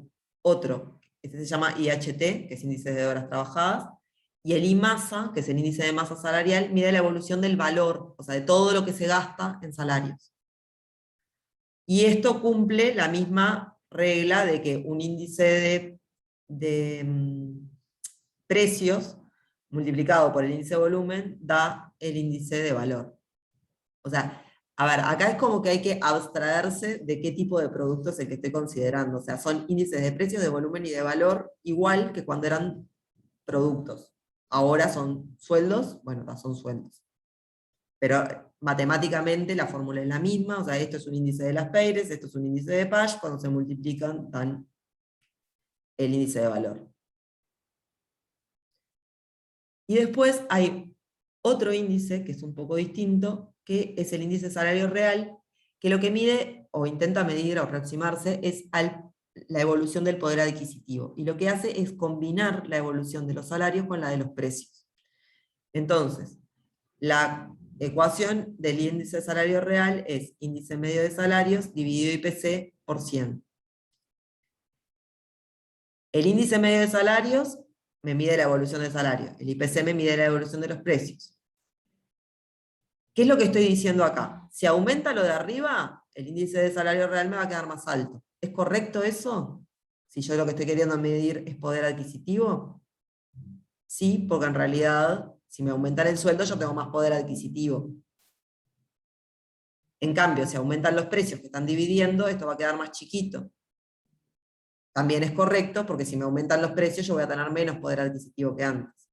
otro, este se llama IHT, que es índice de horas trabajadas, y el IMASA, que es el índice de masa salarial, mide la evolución del valor, o sea, de todo lo que se gasta en salarios. Y esto cumple la misma regla de que un índice de precios multiplicado por el índice de volumen da el índice de valor. O sea, a ver, acá es como que hay que abstraerse de qué tipo de producto es el que estoy considerando. O sea, son índices de precios, de volumen y de valor, igual que cuando eran productos. Ahora son sueldos, bueno, son sueldos. Pero matemáticamente la fórmula es la misma, o sea, esto es un índice de las Peires, esto es un índice de Pasch, cuando se multiplican dan el índice de valor. Y después hay otro índice, que es un poco distinto, que es el índice de salario real, que lo que mide, o intenta medir o aproximarse, es la evolución del poder adquisitivo. Y lo que hace es combinar la evolución de los salarios con la de los precios. Entonces, la ecuación del índice de salario real es índice medio de salarios dividido IPC por 100. El índice medio de salarios me mide la evolución del salario, el IPC me mide la evolución de los precios. ¿Qué es lo que estoy diciendo acá? Si aumenta lo de arriba, el índice de salario real me va a quedar más alto. ¿Es correcto eso? Si yo lo que estoy queriendo medir es poder adquisitivo. Sí, porque en realidad, si me aumentara el sueldo, yo tengo más poder adquisitivo. En cambio, si aumentan los precios que están dividiendo, esto va a quedar más chiquito. También es correcto, porque si me aumentan los precios, yo voy a tener menos poder adquisitivo que antes.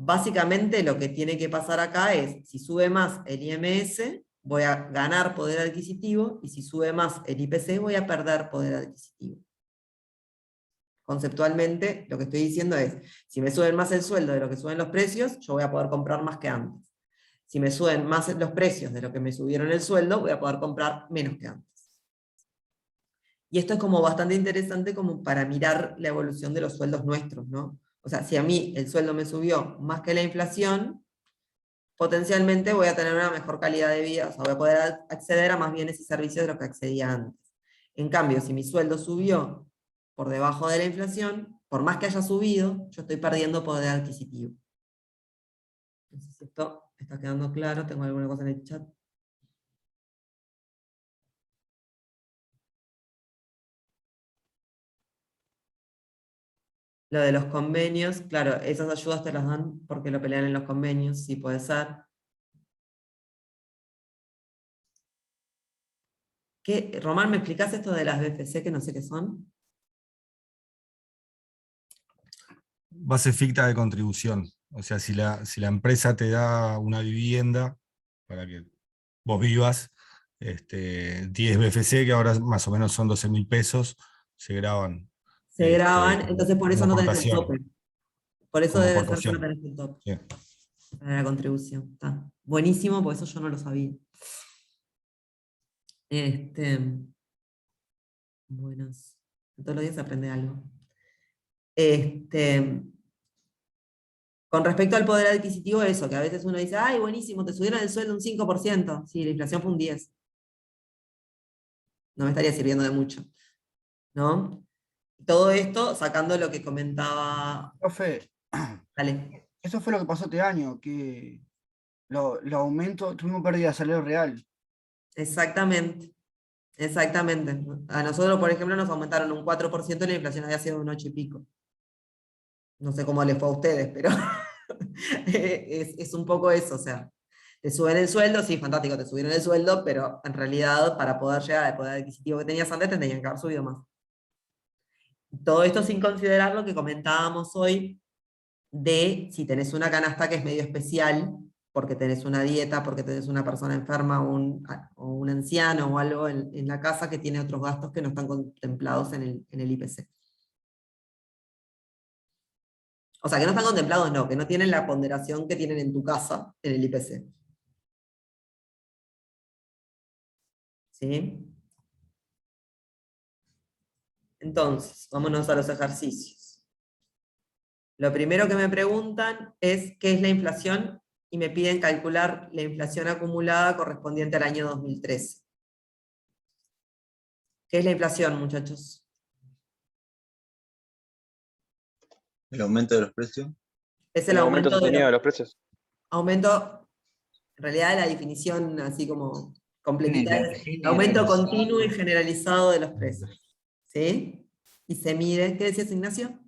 Básicamente lo que tiene que pasar acá es, si sube más el IMS, voy a ganar poder adquisitivo, y si sube más el IPC, voy a perder poder adquisitivo. Conceptualmente, lo que estoy diciendo es, si me suben más el sueldo de lo que suben los precios, yo voy a poder comprar más que antes. Si me suben más los precios de lo que me subieron el sueldo, voy a poder comprar menos que antes. Y esto es como bastante interesante como para mirar la evolución de los sueldos nuestros, ¿no? O sea, si a mí el sueldo me subió más que la inflación, potencialmente voy a tener una mejor calidad de vida, o sea, voy a poder acceder a más bienes y servicios de lo que accedía antes. En cambio, si mi sueldo subió por debajo de la inflación, por más que haya subido, yo estoy perdiendo poder adquisitivo. No sé si esto está quedando claro, tengo alguna cosa en el chat. Lo de los convenios, claro, esas ayudas te las dan porque lo pelean en los convenios, sí puede ser. ¿Qué, Román, me explicás esto de las BFC que no sé qué son? Base ficta de contribución. O sea, si la empresa te da una vivienda para que vos vivas, 10 BFC, que ahora más o menos son 12.000 pesos, se graban. Se graban, entonces por eso como no tenés el aportación. tope. Por eso Como debe ser que no aportación. tenés el tope. Sí. Para la contribución. Está buenísimo, porque eso yo no lo sabía. Buenos. Todos los días se aprende algo. Con respecto al poder adquisitivo, eso, que a veces uno dice, ay, buenísimo, te subieron el sueldo un 5%. Sí, la inflación fue un 10%. No me estaría sirviendo de mucho. ¿No? Todo esto sacando lo que comentaba. Profe, Dale. eso fue lo que pasó este año, que los aumentos, tuvimos pérdida de salario real. Exactamente. Exactamente. A nosotros, por ejemplo, nos aumentaron un 4% y la inflación había sido un 8 y pico. No sé cómo les fue a ustedes, pero es un poco eso, o sea, te suben el sueldo, sí, fantástico, te subieron el sueldo, pero en realidad para poder llegar al poder adquisitivo que tenías antes, te tenían que haber subido más. Todo esto sin considerar lo que comentábamos hoy de si tenés una canasta que es medio especial, porque tenés una dieta, porque tenés una persona enferma o un anciano o algo en la casa que tiene otros gastos que no están contemplados en el IPC. O sea, que no están contemplados, no, que no tienen la ponderación que tienen en tu casa, en el IPC. ¿Sí? Entonces, vámonos a los ejercicios. Lo primero que me preguntan es qué es la inflación y me piden calcular la inflación acumulada correspondiente al año 2013. ¿Qué es la inflación, muchachos? El aumento de los precios. Es el El aumento aumento sostenido de los precios. aumento, en realidad la definición así como completita es aumento Generalizado. continuo y generalizado de los precios. ¿Sí? Y se mide, ¿qué decías, Ignacio?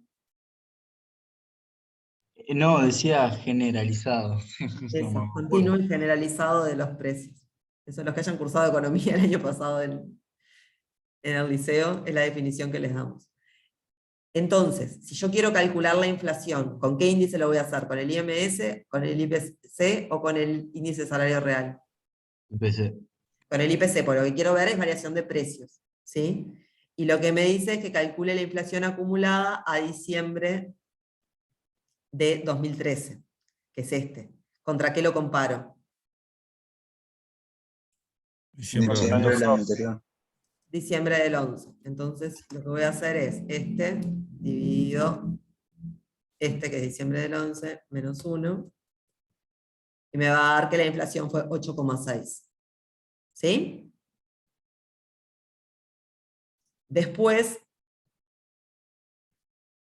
No, decía generalizado. No Eso, me acuerdo. continuo y generalizado de los precios. Eso, los que hayan cursado economía el año pasado en el liceo, es la definición que les damos. Entonces, si yo quiero calcular la inflación, ¿con qué índice lo voy a hacer? ¿Con el IMS, con el IPC o con el índice de salario real? Empecé. Con el IPC, porque lo que quiero ver es variación de precios, ¿sí? Y lo que me dice es que calcule la inflación acumulada a diciembre de 2013, que es este. ¿Contra qué lo comparo? Diciembre de Diciembre del 2012. año anterior. Diciembre del 11. Entonces, lo que voy a hacer es este dividido este, que es diciembre del 11, menos 1, y me va a dar que la inflación fue 8,6. ¿Sí? Después,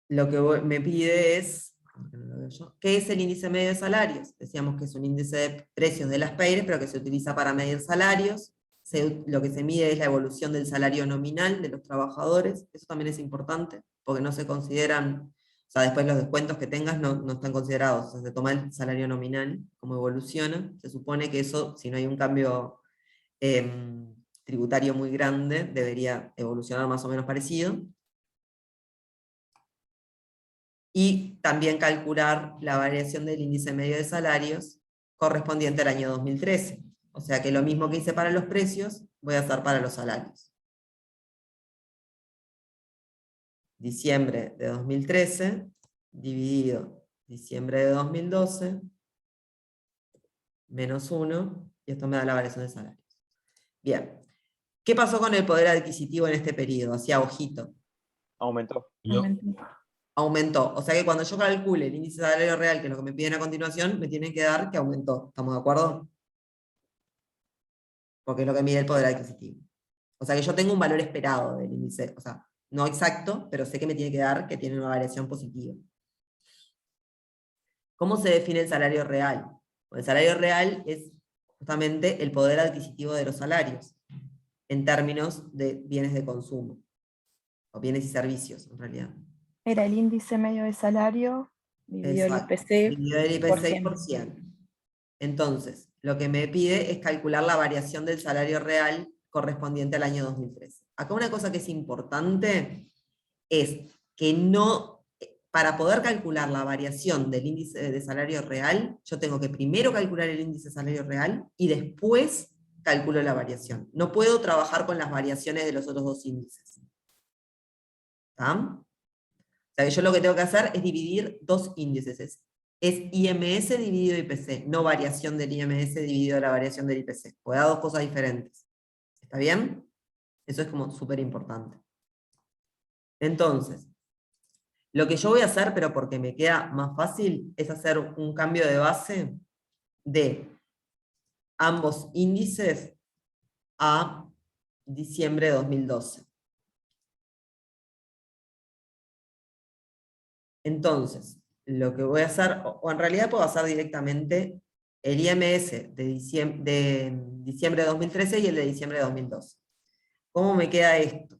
lo que me pide es, ¿qué es el índice medio de salarios? Decíamos que es un índice de precios de las PEIRES, pero que se utiliza para medir salarios. Lo que se mide es la evolución del salario nominal de los trabajadores. Eso también es importante, porque no se consideran, o sea, después los descuentos que tengas no están considerados. O sea, se toma el salario nominal, como evoluciona. Se supone que eso, si no hay un cambio tributario muy grande, debería evolucionar más o menos parecido. Y también calcular la variación del índice medio de salarios correspondiente al año 2013. O sea que lo mismo que hice para los precios, voy a hacer para los salarios. Diciembre de 2013 dividido diciembre de 2012 menos 1, y esto me da la variación de salarios. Bien. ¿Qué pasó con el poder adquisitivo en este periodo? Hacía ojito. Aumentó. Aumentó. O sea que cuando yo calcule el índice de salario real, que es lo que me piden a continuación, me tienen que dar que aumentó. ¿Estamos de acuerdo? Porque es lo que mide el poder adquisitivo. O sea que yo tengo un valor esperado del índice, o sea, no exacto, pero sé que me tiene que dar que tiene una variación positiva. ¿Cómo se define el salario real? Pues el salario real es justamente el poder adquisitivo de los salarios, en términos de bienes de consumo, o bienes y servicios, en realidad. Era el índice medio de salario dividido el Exacto. IPC Dividido el IPC por 100. Entonces, lo que me pide es calcular la variación del salario real correspondiente al año 2013. Acá una cosa que es importante es que no, para poder calcular la variación del índice de salario real, yo tengo que primero calcular el índice de salario real y después calculo la variación. No puedo trabajar con las variaciones de los otros dos índices. ¿Está? O sea que yo lo que tengo que hacer es dividir dos índices. Es IMS dividido IPC, no variación del IMS dividido la variación del IPC. Porque da dos cosas diferentes. ¿Está bien? Eso es como súper importante. Entonces, lo que yo voy a hacer, pero porque me queda más fácil, es hacer un cambio de base de ambos índices a diciembre de 2012. Entonces, lo que voy a hacer, o en realidad puedo hacer directamente el IMS de diciembre de 2013 y el de diciembre de 2012. ¿Cómo me queda esto?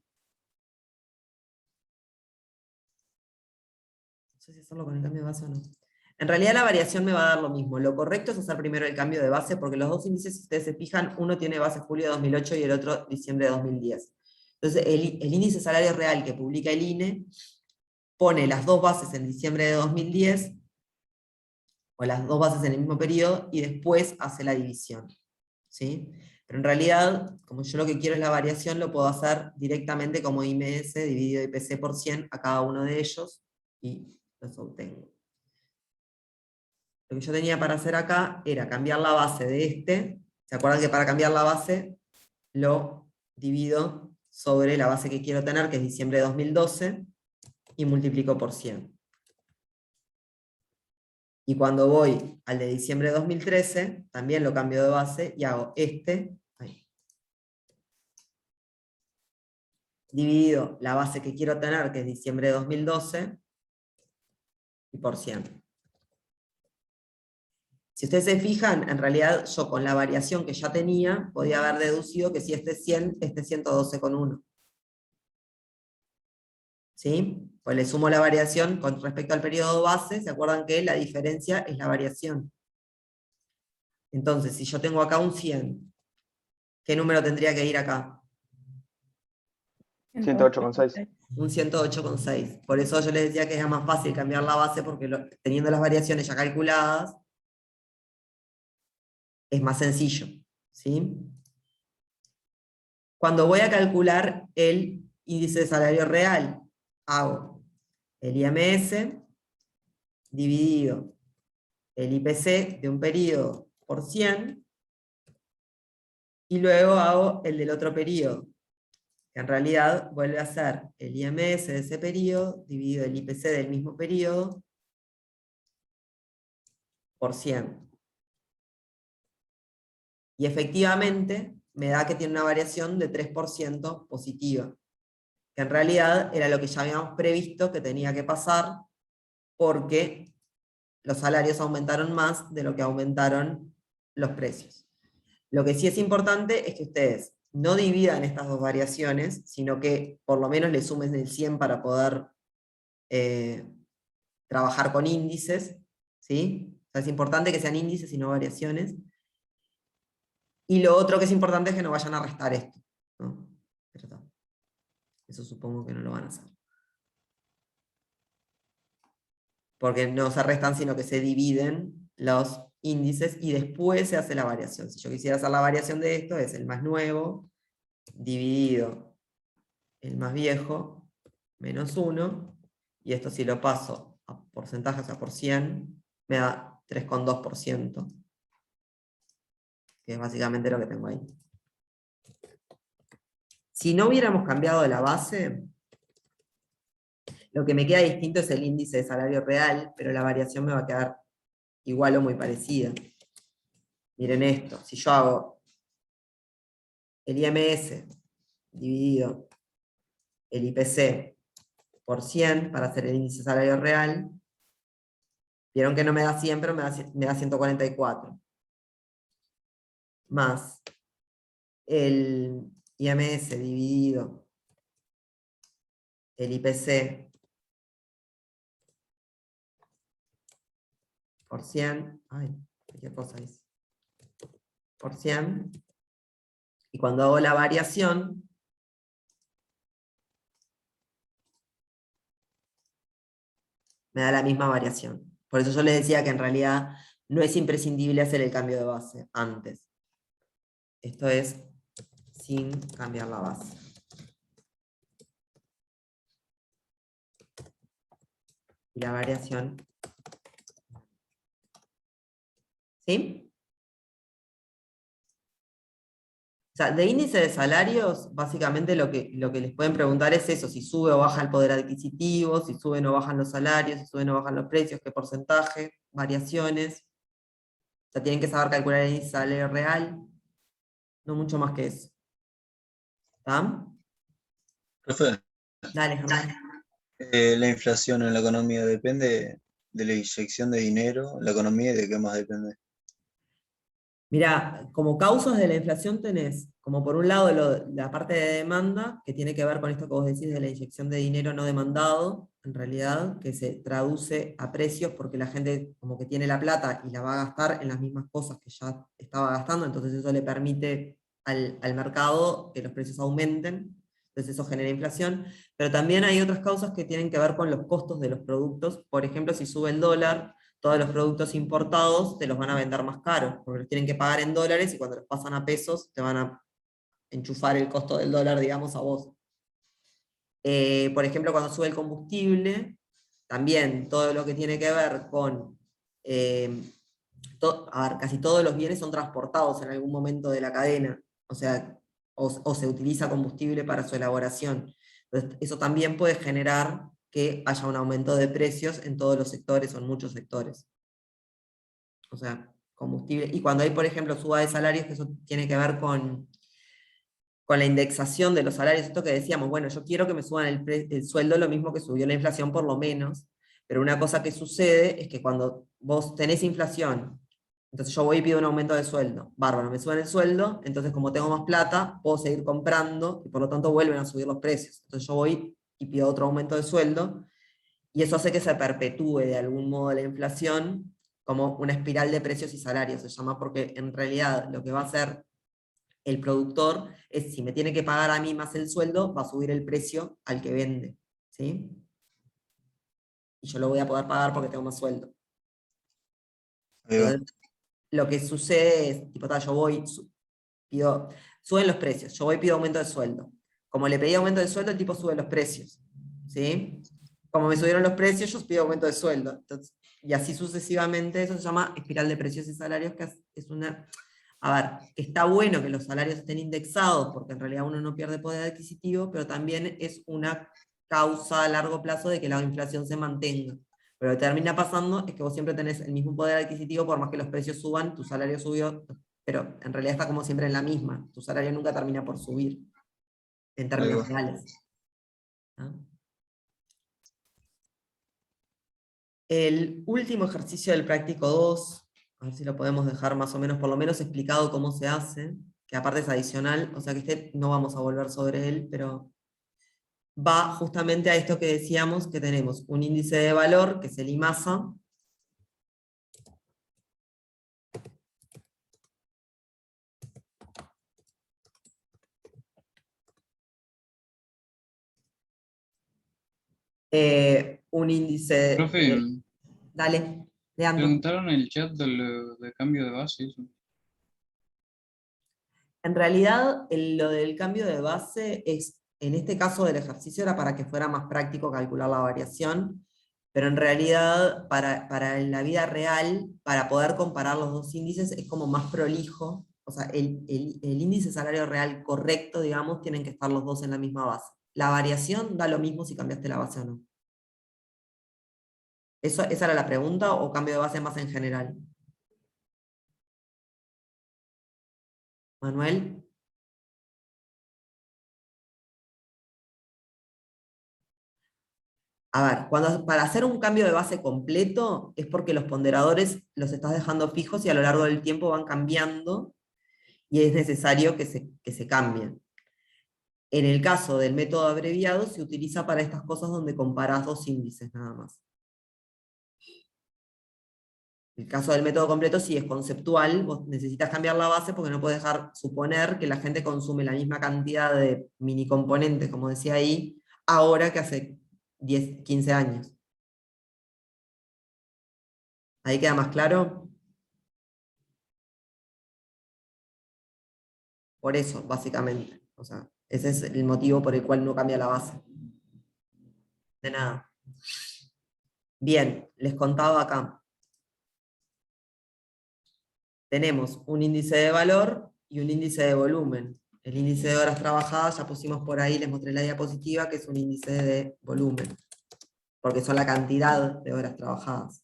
No sé si hacerlo con el cambio de base o no. En realidad la variación me va a dar lo mismo. Lo correcto es hacer primero el cambio de base, porque los dos índices, si ustedes se fijan, uno tiene base julio de 2008 y el otro diciembre de 2010. Entonces, el índice de salario real que publica el INE pone las dos bases en diciembre de 2010, o las dos bases en el mismo periodo, y después hace la división. ¿Sí? Pero en realidad, como yo lo que quiero es la variación, lo puedo hacer directamente como IMS dividido IPC por 100 a cada uno de ellos, y los obtengo. Lo que yo tenía para hacer acá era cambiar la base de este. ¿Se acuerdan que para cambiar la base lo divido sobre la base que quiero tener, que es diciembre de 2012, y multiplico por 100? Y cuando voy al de diciembre de 2013, también lo cambio de base y hago ahí. Dividido la base que quiero tener, que es diciembre de 2012, y por 100. Si ustedes se fijan, en realidad yo con la variación que ya tenía, podía haber deducido que si este es 100, este es 112,1. ¿Sí? Pues le sumo la variación con respecto al periodo base, ¿se acuerdan que la diferencia es la variación? Entonces, si yo tengo acá un 100, ¿qué número tendría que ir acá? 108,6. Un 108,6. Por eso yo les decía que era más fácil cambiar la base, porque teniendo las variaciones ya calculadas, es más sencillo. ¿Sí? Cuando voy a calcular el índice de salario real, hago el IMS dividido el IPC de un periodo por 100, y luego hago el del otro periodo, que en realidad vuelve a ser el IMS de ese periodo dividido el IPC del mismo periodo por 100. Y efectivamente me da que tiene una variación de 3% positiva, que en realidad era lo que ya habíamos previsto que tenía que pasar, porque los salarios aumentaron más de lo que aumentaron los precios. Lo que sí es importante es que ustedes no dividan estas dos variaciones, sino que por lo menos le sumen el 100 para poder trabajar con índices, ¿sí? O sea, es importante que sean índices y no variaciones. Y lo otro que es importante es que no vayan a restar esto, ¿no? Pero eso supongo que no lo van a hacer. Porque no se restan, sino que se dividen los índices y después se hace la variación. Si yo quisiera hacer la variación de esto, es el más nuevo dividido el más viejo menos 1, y esto si lo paso a porcentaje, o sea, por 100, me da 3,2%, que es básicamente lo que tengo ahí. Si no hubiéramos cambiado la base, lo que me queda distinto es el índice de salario real, pero la variación me va a quedar igual o muy parecida. Miren esto, si yo hago el IMS dividido el IPC por 100 para hacer el índice de salario real, vieron que no me da 100, pero me da 144. Más el IMS dividido el IPC por 100, ay, qué cosa es, por 100, y cuando hago la variación, me da la misma variación. Por eso yo les decía que en realidad no es imprescindible hacer el cambio de base antes. Esto es sin cambiar la base. Y la variación. ¿Sí? O sea, de índice de salarios, básicamente lo que les pueden preguntar es eso, si sube o baja el poder adquisitivo, si suben o bajan los salarios, si suben o bajan los precios, qué porcentaje, variaciones. O sea, tienen que saber calcular el índice de salario real, no mucho más que eso. ¿Está? Profe, Dale, Germán. la inflación en la economía depende de la inyección de dinero, la economía, y de qué más depende. Mira, como causas de la inflación tenés, como por un lado la parte de demanda, que tiene que ver con esto que vos decís de la inyección de dinero no demandado, en realidad, que se traduce a precios porque la gente como que tiene la plata y la va a gastar en las mismas cosas que ya estaba gastando, entonces eso le permite al mercado que los precios aumenten, entonces eso genera inflación, pero también hay otras causas que tienen que ver con los costos de los productos. Por ejemplo, si sube el dólar, todos los productos importados te los van a vender más caros, porque los tienen que pagar en dólares y cuando los pasan a pesos te van a enchufar el costo del dólar, digamos, a vos. Por ejemplo, cuando sube el combustible, también todo lo que tiene que ver con a ver, casi todos los bienes son transportados en algún momento de la cadena, o sea, o se utiliza combustible para su elaboración. Entonces, eso también puede generar que haya un aumento de precios en todos los sectores o en muchos sectores. O sea, combustible. Y cuando hay, por ejemplo, suba de salarios, que eso tiene que ver con la indexación de los salarios, esto que decíamos, bueno, yo quiero que me suban el sueldo lo mismo que subió la inflación por lo menos, pero una cosa que sucede es que cuando vos tenés inflación, entonces yo voy y pido un aumento de sueldo, bárbaro, me suben el sueldo, entonces como tengo más plata, puedo seguir comprando, y por lo tanto vuelven a subir los precios. Entonces yo voy y pido otro aumento de sueldo, y eso hace que se perpetúe de algún modo la inflación, como una espiral de precios y salarios, se llama, porque en realidad lo que va a hacer el productor es, si me tiene que pagar a mí más el sueldo, va a subir el precio al que vende, ¿sí? Y yo lo voy a poder pagar porque tengo más sueldo. Entonces, lo que sucede es, tipo, yo voy, suben los precios, yo voy y pido aumento de sueldo. Como le pedí aumento de sueldo, el tipo sube los precios, ¿sí? Como me subieron los precios, yo pido aumento de sueldo. Entonces, y así sucesivamente, eso se llama espiral de precios y salarios, que es una... A ver, está bueno que los salarios estén indexados, porque en realidad uno no pierde poder adquisitivo, pero también es una causa a largo plazo de que la inflación se mantenga. Pero lo que termina pasando es que vos siempre tenés el mismo poder adquisitivo, por más que los precios suban, tu salario subió, pero en realidad está como siempre en la misma. Tu salario nunca termina por subir, en términos reales. ¿Ah? El último ejercicio del práctico 2, a ver si lo podemos dejar más o menos, por lo menos explicado cómo se hace, que aparte es adicional, o sea que este no vamos a volver sobre él, pero va justamente a esto que decíamos, que tenemos un índice de valor, que es el IMASA, un índice... Profe, Dale, Leandro. preguntaron en el chat del cambio de base. Eso. En realidad, lo del cambio de base es, en este caso del ejercicio, era para que fuera más práctico calcular la variación, pero en realidad, para la vida real, para poder comparar los dos índices, es como más prolijo. O sea, el índice salario real correcto, digamos, tienen que estar los dos en la misma base. La variación da lo mismo si cambiaste la base o no. ¿Esa era la pregunta o cambio de base más en general? Manuel. A ver, para hacer un cambio de base completo es porque los ponderadores los estás dejando fijos y a lo largo del tiempo van cambiando y es necesario que se cambien. En el caso del método abreviado se utiliza para estas cosas donde comparás dos índices nada más. El caso del método completo sí es conceptual, vos necesitas cambiar la base porque no puedes dejar suponer que la gente consume la misma cantidad de mini componentes, como decía ahí, ahora que hace 10, 15 años. ¿Ahí queda más claro? Por eso, básicamente. O sea, ese es el motivo por el cual no cambia la base. De nada. Bien, les contaba acá. Tenemos un índice de valor y un índice de volumen. El índice de horas trabajadas, ya pusimos por ahí, les mostré la diapositiva, que es un índice de volumen, porque son la cantidad de horas trabajadas.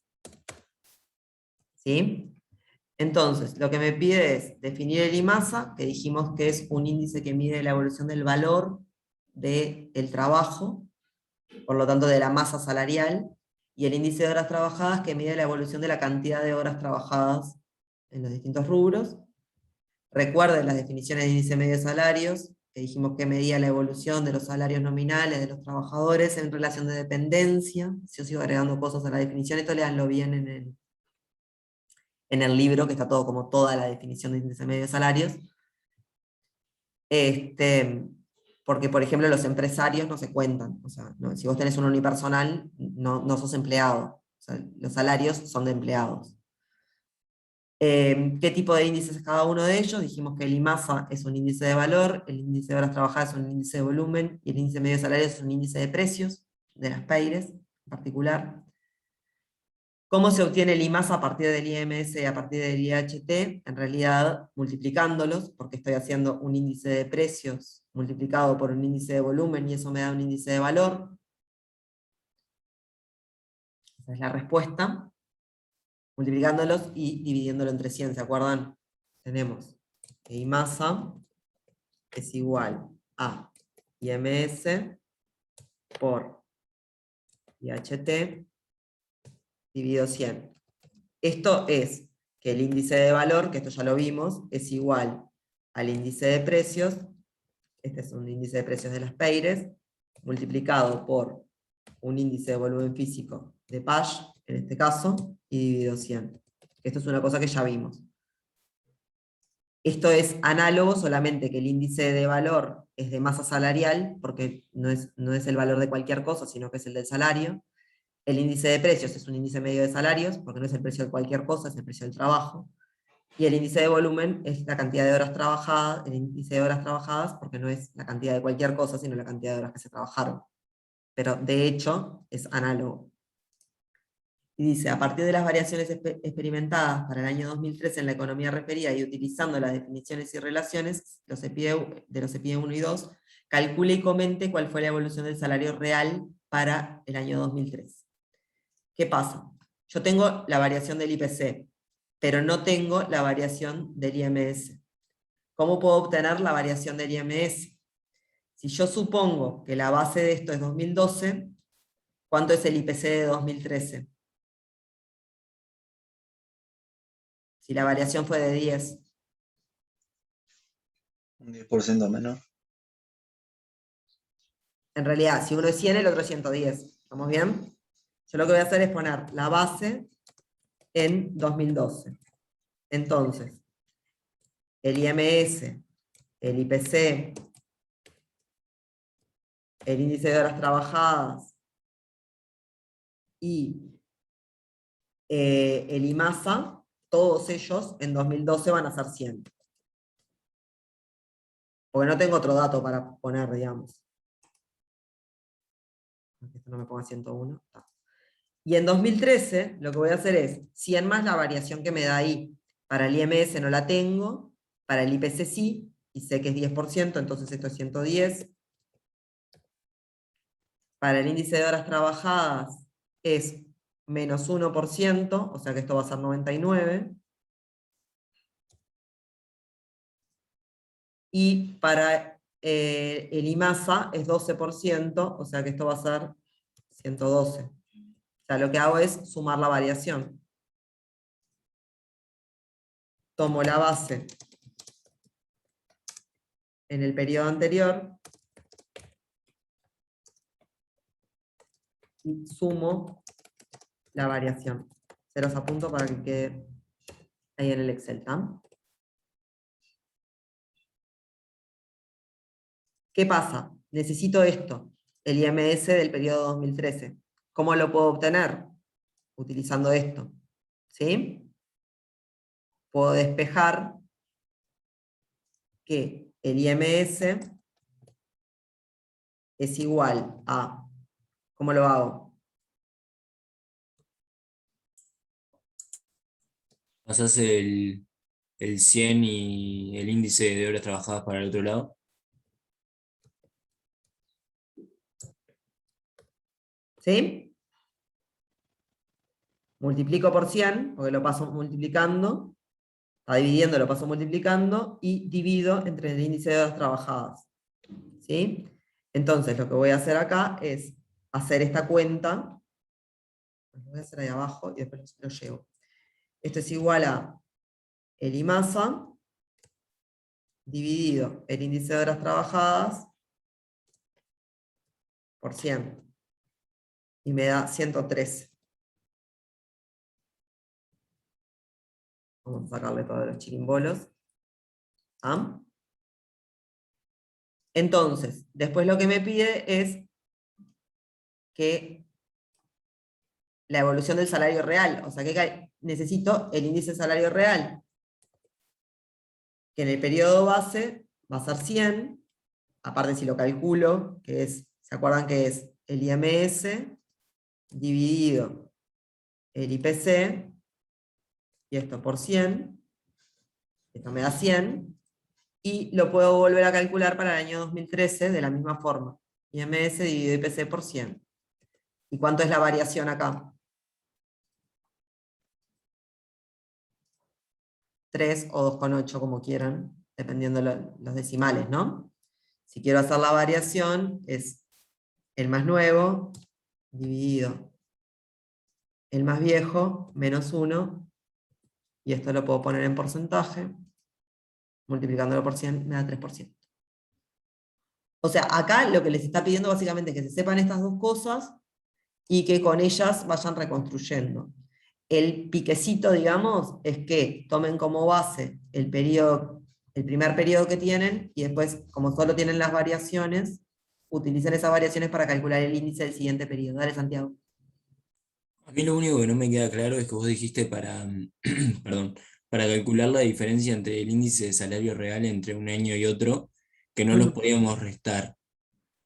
¿Sí? Entonces, lo que me pide es definir el IMASA, que dijimos que es un índice que mide la evolución del valor del trabajo, por lo tanto de la masa salarial, y el índice de horas trabajadas, que mide la evolución de la cantidad de horas trabajadas en los distintos rubros. Recuerden las definiciones de índice medio de salarios, que dijimos que medía la evolución de los salarios nominales de los trabajadores en relación de dependencia. Si yo sigo agregando cosas a la definición, esto leanlo bien en el libro, que está todo como toda la definición de índice medio de salarios. Porque, por ejemplo, los empresarios no se cuentan. O sea, no, si vos tenés un unipersonal, no sos empleado. O sea, los salarios son de empleados. ¿Qué tipo de índices es cada uno de ellos? Dijimos que el IMASA es un índice de valor, el índice de horas trabajadas es un índice de volumen, y el índice medio de salarios es un índice de precios, de las PEIRES en particular. ¿Cómo se obtiene el IMASA a partir del IMS y a partir del IHT? En realidad, multiplicándolos, porque estoy haciendo un índice de precios multiplicado por un índice de volumen, y eso me da un índice de valor. Esa es la respuesta. Multiplicándolos y dividiéndolo entre 100, ¿se acuerdan? Tenemos que IMASA es igual a IMS por IHT dividido 100. Esto es que el índice de valor, que esto ya lo vimos, es igual al índice de precios, este es un índice de precios de las Peires, multiplicado por un índice de volumen físico de Pasch, en este caso, y dividido 100. Esto es una cosa que ya vimos. Esto es análogo, solamente que el índice de valor es de masa salarial, porque no es el valor de cualquier cosa, sino que es el del salario. El índice de precios es un índice medio de salarios, porque no es el precio de cualquier cosa, es el precio del trabajo. Y el índice de volumen es la cantidad de horas trabajadas, el índice de horas trabajadas, porque no es la cantidad de cualquier cosa, sino la cantidad de horas que se trabajaron. Pero de hecho es análogo. Y dice, a partir de las variaciones experimentadas para el año 2013 en la economía referida y utilizando las definiciones y relaciones de los EPIDE 1 y 2, calcule y comente cuál fue la evolución del salario real para el año 2013. ¿Qué pasa? Yo tengo la variación del IPC, pero no tengo la variación del IMS. ¿Cómo puedo obtener la variación del IMS? Si yo supongo que la base de esto es 2012, ¿cuánto es el IPC de 2013? Si la variación fue de 10. Un 10% menos. En realidad, si uno es 100, el otro es 110. ¿Estamos bien? Yo lo que voy a hacer es poner la base en 2012. Entonces, el IMS, el IPC, el índice de horas trabajadas y el IMASA, todos ellos en 2012 van a ser 100. Porque no tengo otro dato para poner, digamos. Esto no me ponga 101. Y en 2013 lo que voy a hacer es 100 más la variación que me da ahí. Para el IMS no la tengo, para el IPC sí, y sé que es 10%, entonces esto es 110. Para el índice de horas trabajadas es menos 1%, o sea que esto va a ser 99. Y para el IMASA es 12%, o sea que esto va a ser 112. O sea, lo que hago es sumar la variación. Tomo la base en el periodo anterior y sumo la variación. Se los apunto para que quede ahí en el Excel, ¿tá? ¿Qué pasa? Necesito esto, el IMS del periodo 2013. ¿Cómo lo puedo obtener? Utilizando esto. ¿Sí? Puedo despejar que el IMS es igual a... ¿Cómo lo hago? Pasás el 100 y el índice de horas trabajadas para el otro lado. ¿Sí? Multiplico por 100, porque lo paso multiplicando. Está dividiendo, lo paso multiplicando, y divido entre el índice de horas trabajadas. ¿Sí? Entonces lo que voy a hacer acá es hacer esta cuenta. Lo voy a hacer ahí abajo y después lo llevo. Esto es igual a el IMASA dividido el índice de horas trabajadas por 100. Y me da 113. Vamos a sacarle todos los chirimbolos. ¿Ah? Entonces, después lo que me pide es que la evolución del salario real, o sea que necesito el índice de salario real, que en el periodo base va a ser 100, aparte si lo calculo, que es, ¿se acuerdan que es el IMS dividido el IPC, y esto por 100, esto me da 100, y lo puedo volver a calcular para el año 2013 de la misma forma. IMS dividido IPC por 100. ¿Y cuánto es la variación acá? 3 o 2,8, como quieran, dependiendo los decimales, ¿no? Si quiero hacer la variación, es el más nuevo dividido el más viejo menos 1, y esto lo puedo poner en porcentaje, multiplicándolo por 100 me da 3%. O sea, acá lo que les está pidiendo básicamente es que se sepan estas dos cosas y que con ellas vayan reconstruyendo. El piquecito, digamos, es que tomen como base el primer periodo que tienen, y después, como solo tienen las variaciones, utilicen esas variaciones para calcular el índice del siguiente periodo. Dale, Santiago. A mí lo único que no me queda claro es que vos dijiste perdón, para calcular la diferencia entre el índice de salario real entre un año y otro, que no los podíamos restar.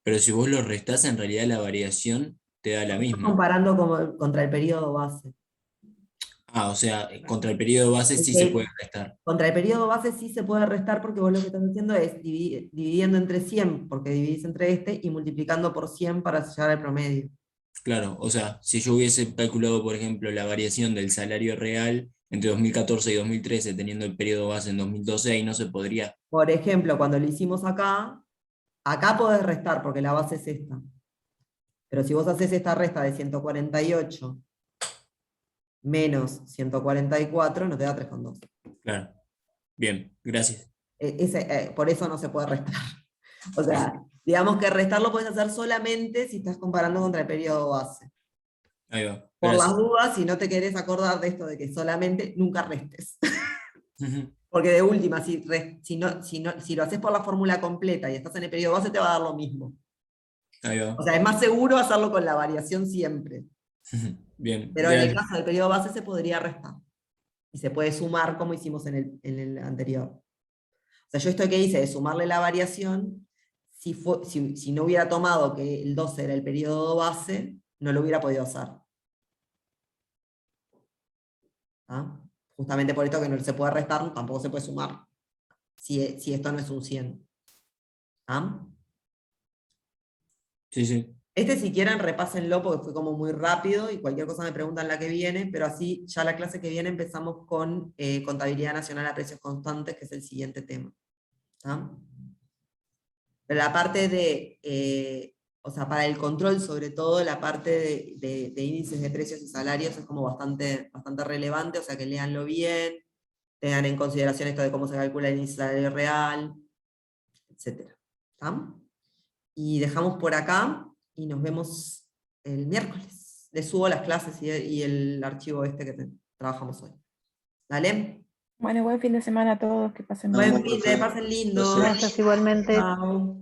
Pero si vos los restás, en realidad la variación te da la misma. Comparando contra el periodo base. Ah, o sea, contra el periodo base sí se puede restar. Contra el periodo base sí se puede restar, porque vos lo que estás haciendo es dividiendo entre 100, porque dividís entre este, y multiplicando por 100 para llegar al promedio. Claro, o sea, si yo hubiese calculado, por ejemplo, la variación del salario real entre 2014 y 2013, teniendo el periodo base en 2012, ahí no se podría. Por ejemplo, cuando lo hicimos acá podés restar, porque la base es esta. Pero si vos haces esta resta de 148 menos 144, no te da 3,2. Claro. Bien, gracias. Por eso no se puede restar. O sea, digamos que restar lo puedes hacer solamente si estás comparando contra el periodo base. Ahí va. Por Gracias. las dudas, si no te querés acordar de esto de que solamente, nunca restes. Porque de última, si lo haces por la fórmula completa y estás en el periodo base, te va a dar lo mismo. Ahí va. O sea, es más seguro hacerlo con la variación siempre. Bien, Pero en el gracias. caso del periodo base se podría restar. Y se puede sumar como hicimos en el anterior. O sea, yo esto que hice de sumarle la variación, si no hubiera tomado que el 12 era el periodo base, no lo hubiera podido hacer. ¿Ah? Justamente por esto que no se puede restar, tampoco se puede sumar. Si esto no es un 100. ¿Ah? Sí, sí. Si quieren, repásenlo porque fue como muy rápido, y cualquier cosa me preguntan la que viene, pero así ya la clase que viene empezamos con contabilidad nacional a precios constantes, que es el siguiente tema. ¿Ah? Pero la parte de, o sea, para el control, sobre todo, la parte de índices de precios y salarios es como bastante relevante, o sea que léanlo bien, tengan en consideración esto de cómo se calcula el índice de salario real, etc. ¿Ah? Y dejamos por acá, y nos vemos el miércoles. Les subo las clases y el archivo que trabajamos hoy. ¿Dale? Bueno, buen fin de semana a todos, que pasen Buen bien. fin de, pasen lindo. Gracias igualmente. Chao.